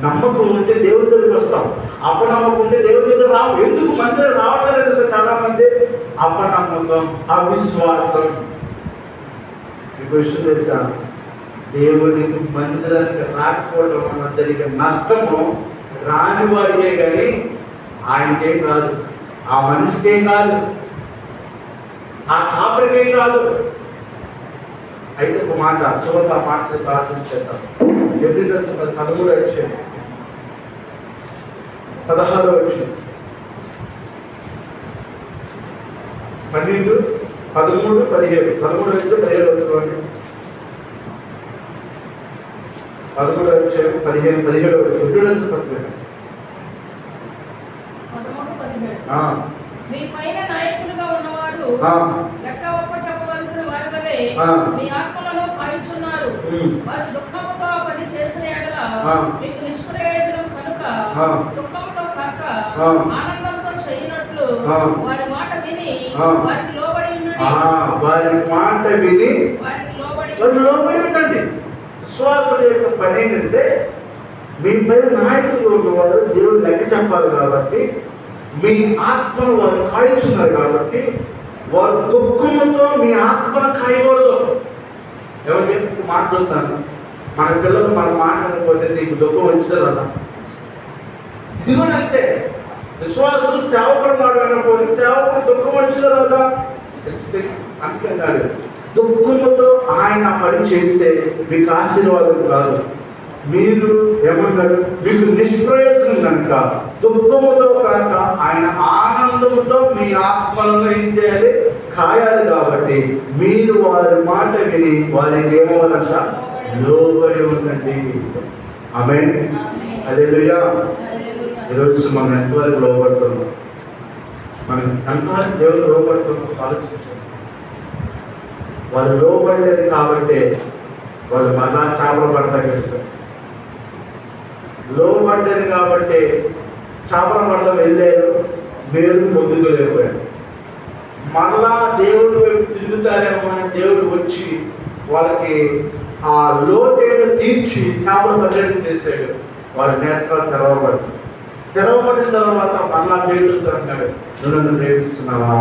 నమ్మకం ఉంటే దేవుడి దగ్గరికి వస్తాం, అపనమ్మకం ఉంటే దేవుడి దగ్గర రావు. ఎందుకు మందిరం రావట్లేదు తెలుసా చాలా మంది? అపనమ్మకం, అవిశ్వాసం. మీకు విషయం తెలుసా? దేవుడికి మందిరానికి రాకపోవడం వల్ల జరిగే నష్టము రాని వాడికే కానీ ఆయనకేం కాదు, ఆ మనిషికేం కాదు, ఆ కాపరికేం కాదు. అయితే ఒక మాట చివరిలో ఆ మాట ప్రార్థించేద్దాం. ఎవ్రీ డ్రెస్ 13 వచ్చాయి, 16 వచ్చాయి, 12, 13, 17. 13 వచ్చి 17 వచ్చి 13 వచ్చాయి, 15, 17 వచ్చి. Every dress 13. 13-17. మీ పైన నాయకులుగా ఉన్నవారు లెక్క ఒప్ప చెప్పవలసిన వారి వలె మీ ఆత్మలను కాయుచున్నారు. వారు దుఃఖముతో పని చేసిన ఎడల మీకు నిష్ప్రయోజనం కనుక దుఃఖముతో కాక ఆనందంతో చేయనట్లు వారి మాట విని వారికి లోబడి ఉండండి. వారి మాట విని వారికి లోబడి ఉండండి. విశ్వాసుల యొక్క పని ఏంటంటే, మీ పైన నాయకులు ఉన్నవారు దేవుడు లెక్క చెప్పాలి కాబట్టి, మీ ఆత్మను వారు కాయుచున్నారు కాబట్టి, వారు దుఃఖముతో మీ ఆత్మను కాయకూడదు. ఎవరికి మాట్లాడుతాను, మన పిల్లలు మన మాట్లాడకపోతే నీకు దుఃఖం వచ్చిందా? ఇది కూడా అంతే. విశ్వాసులు సేవకుడు మాట వినకపోతే సేవకుడు దుఃఖం వచ్చిందా? అందుకన్నాడు, దుఃఖముతో ఆయన పని చేస్తే మీకు ఆశీర్వాదం కాదు, మీరు ఏమన్నారు, మీకు నిష్ప్రయోజనం కనుక దుఃఖముతో కాక ఆయన ఆనందముతో మీ ఆత్మలను ఏం చేయాలి, కాయాలి. కాబట్టి మీరు వారి మాట విని వారికి ఏమవ్వాలంట, లోబడి ఉండండి. ఆమేన్. హల్లెలూయా. ఈరోజు మనం ఎంతవరకు లోబడుతున్నాం, మనం ఎంతవరకు దేవుడు లోబడుతున్నాం ఆలోచించాం. వాళ్ళు లోబడలేదు కాబట్టి వాళ్ళు మళ్ళా చేపలు పడతారు. లోబడలేదు కాబట్టి చేపల పడడం వెళ్ళారు, మీరు ముందుకు లేకపోయారు. మళ్ళా దేవుడు వైపు తిరుగుతారేమో అని దేవుడు వచ్చి వాళ్ళకి ఆ లోటేను తీర్చి చేపలు పట్టేట్టు చేశాడు. వాళ్ళ నేత్రాలు తెరవబడిన తర్వాత మళ్ళా పేతురుతో అన్నాడు, నువ్వు నన్ను ప్రేమిస్తున్నావా?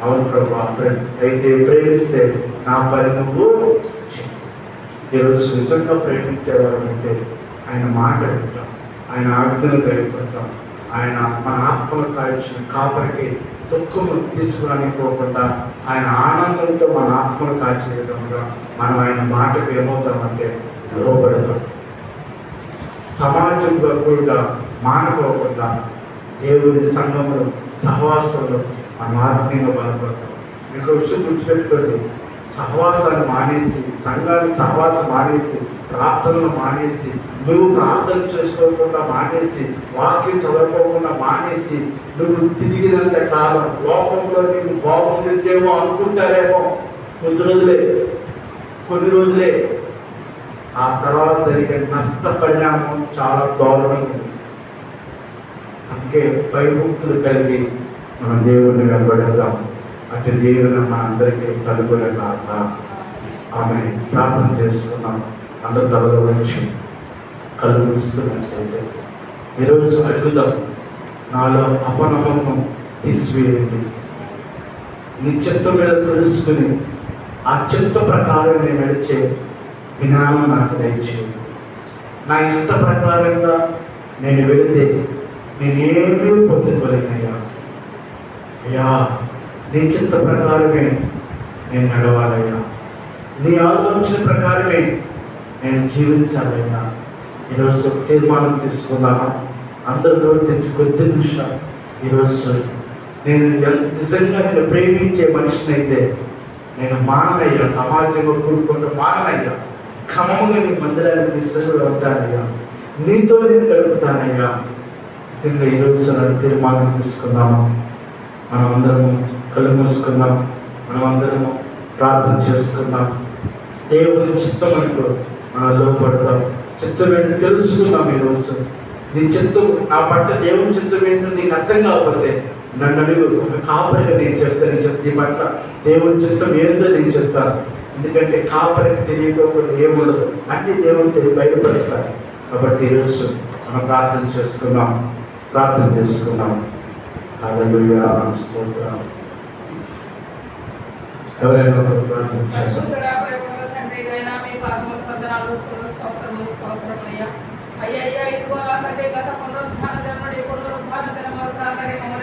అవును ప్రభా, అయితే ప్రేమిస్తే నా పని నువ్వు చెయ్యి. ఈరోజు నిజంగా ప్రేమించేవారంటే ఆయన మాట వింటాం, ఆయన ఆజ్ఞలు కైపడతాం. ఆయన మన ఆత్మలు కాల్చిన కాపరికి దుఃఖము తీసుకురానిపోకుండా ఆయన ఆనందంతో మన ఆత్మలు కాల్చే విధంగా మనం ఆయన మాటకు ఏమవుతామంటే లోబడతాం. సమాజంలో కూడా మానుకోకుండా దేవుని సంఘంలో సహవాసంలో మనం ఆత్మీయంగా బలపడతాం. మీకు విషయం గుర్తుపెట్టుకోండి, సహవాసాన్ని మానేసి, సంఘాన్ని సహవాసం మానేసి, ప్రార్థనలు మానేసి, నువ్వు ప్రార్థన చేసుకోకుండా మానేసి, వాక్యం చదవకోకుండా మానేసి, నువ్వు తిరిగినంత కాలం లోకంలో నీకు బాగుండిద్దేమో అనుకుంటారేమో కొన్ని రోజులే. ఆ తర్వాత జరిగే నష్ట పరిణామం చాలా దారుణంగా ఉంది. అందుకే భయముక్తులు కలిగి మనం దేవుడిని వెంబడతాం. అంటే దేవుని మన అందరికీ కలుగునే కాక. ఆమె ప్రార్థన చేసుకున్నాం. అందరి తలలో వచ్చి కళ్ళు మూసుకున్నట్లయితే ఈరోజు అడుగుదాం, నాలో అపనమ్మకం తీసివేయండి, నీ చిత్త మీద తెలుసుకుని ఆ చిత్త ప్రకారం నేను నడిచే జ్ఞానం నాకు దయచేయండి. నా ఇష్ట ప్రకారంగా నేను వెళితే నేనేమీ పొందుకోలేనయ్యా. అయ్యా, నీ చిత్త ప్రకారమే నేను నడవాలయ్యా, నీ ఆలోచన ప్రకారమే నేను జీవించాలయ్యా. ఈరోజు తీర్మానం తీసుకున్నాను. అందరూ తెచ్చి కొద్ది నిమిషాలు ఈరోజు నేను నిజంగా నేను ప్రేమించే మనిషిని అయితే నేను మాననయ్యా, సమాజంలో కూడుకుంటూ మాననయ్యా, క్రమముగా నీ మందిరానికి తీసుకుని ఉంటానయ్యా, నీతో నేను గడుపుతానయ్యా. నిజంగా ఈరోజు నన్ను తీర్మానం తీసుకున్నాము. మనం అందరము కళ్ళు మూసుకుందాం, మనం అందరము ప్రార్థన చేసుకుందాం. దేవుని చిత్తమనుకో మనం లోపడతాం. చిత్తం ఏంటో తెలుసుకుందాం. ఈరోజు నీ చిత్తం నా పట్ల దేవుని చిత్తం ఏంటో నీకు అర్థం కాకపోతే నన్ను అడుగు, ఒక కాపరిగా నేను చెప్తాను, నీ పట్ల దేవుని చిత్తం ఏందో నేను చెప్తాను. ఎందుకంటే కాపరికి తెలియకపోతే ఏముండదు, అన్ని దేవుని బయలుపరుస్తాను. కాబట్టి ఈరోజు మనం ప్రార్థన చేసుకున్నాం. హల్లెలూయా, స్తోత్రం. ఎవరైనా ఒకరు ప్రార్థన చేస్తారు. పరిశుద్ధుడా, ప్రేమగల తండ్రి అయినా మీ పాదముల వందనాలు, స్తోత్రములయ్యా. అయ్యా ఇదిగో నా తండ్రి, గత పునరుద్ధాన దినముడి పునరుద్ధాన దినములు ప్రార్థన మమ్మల్ని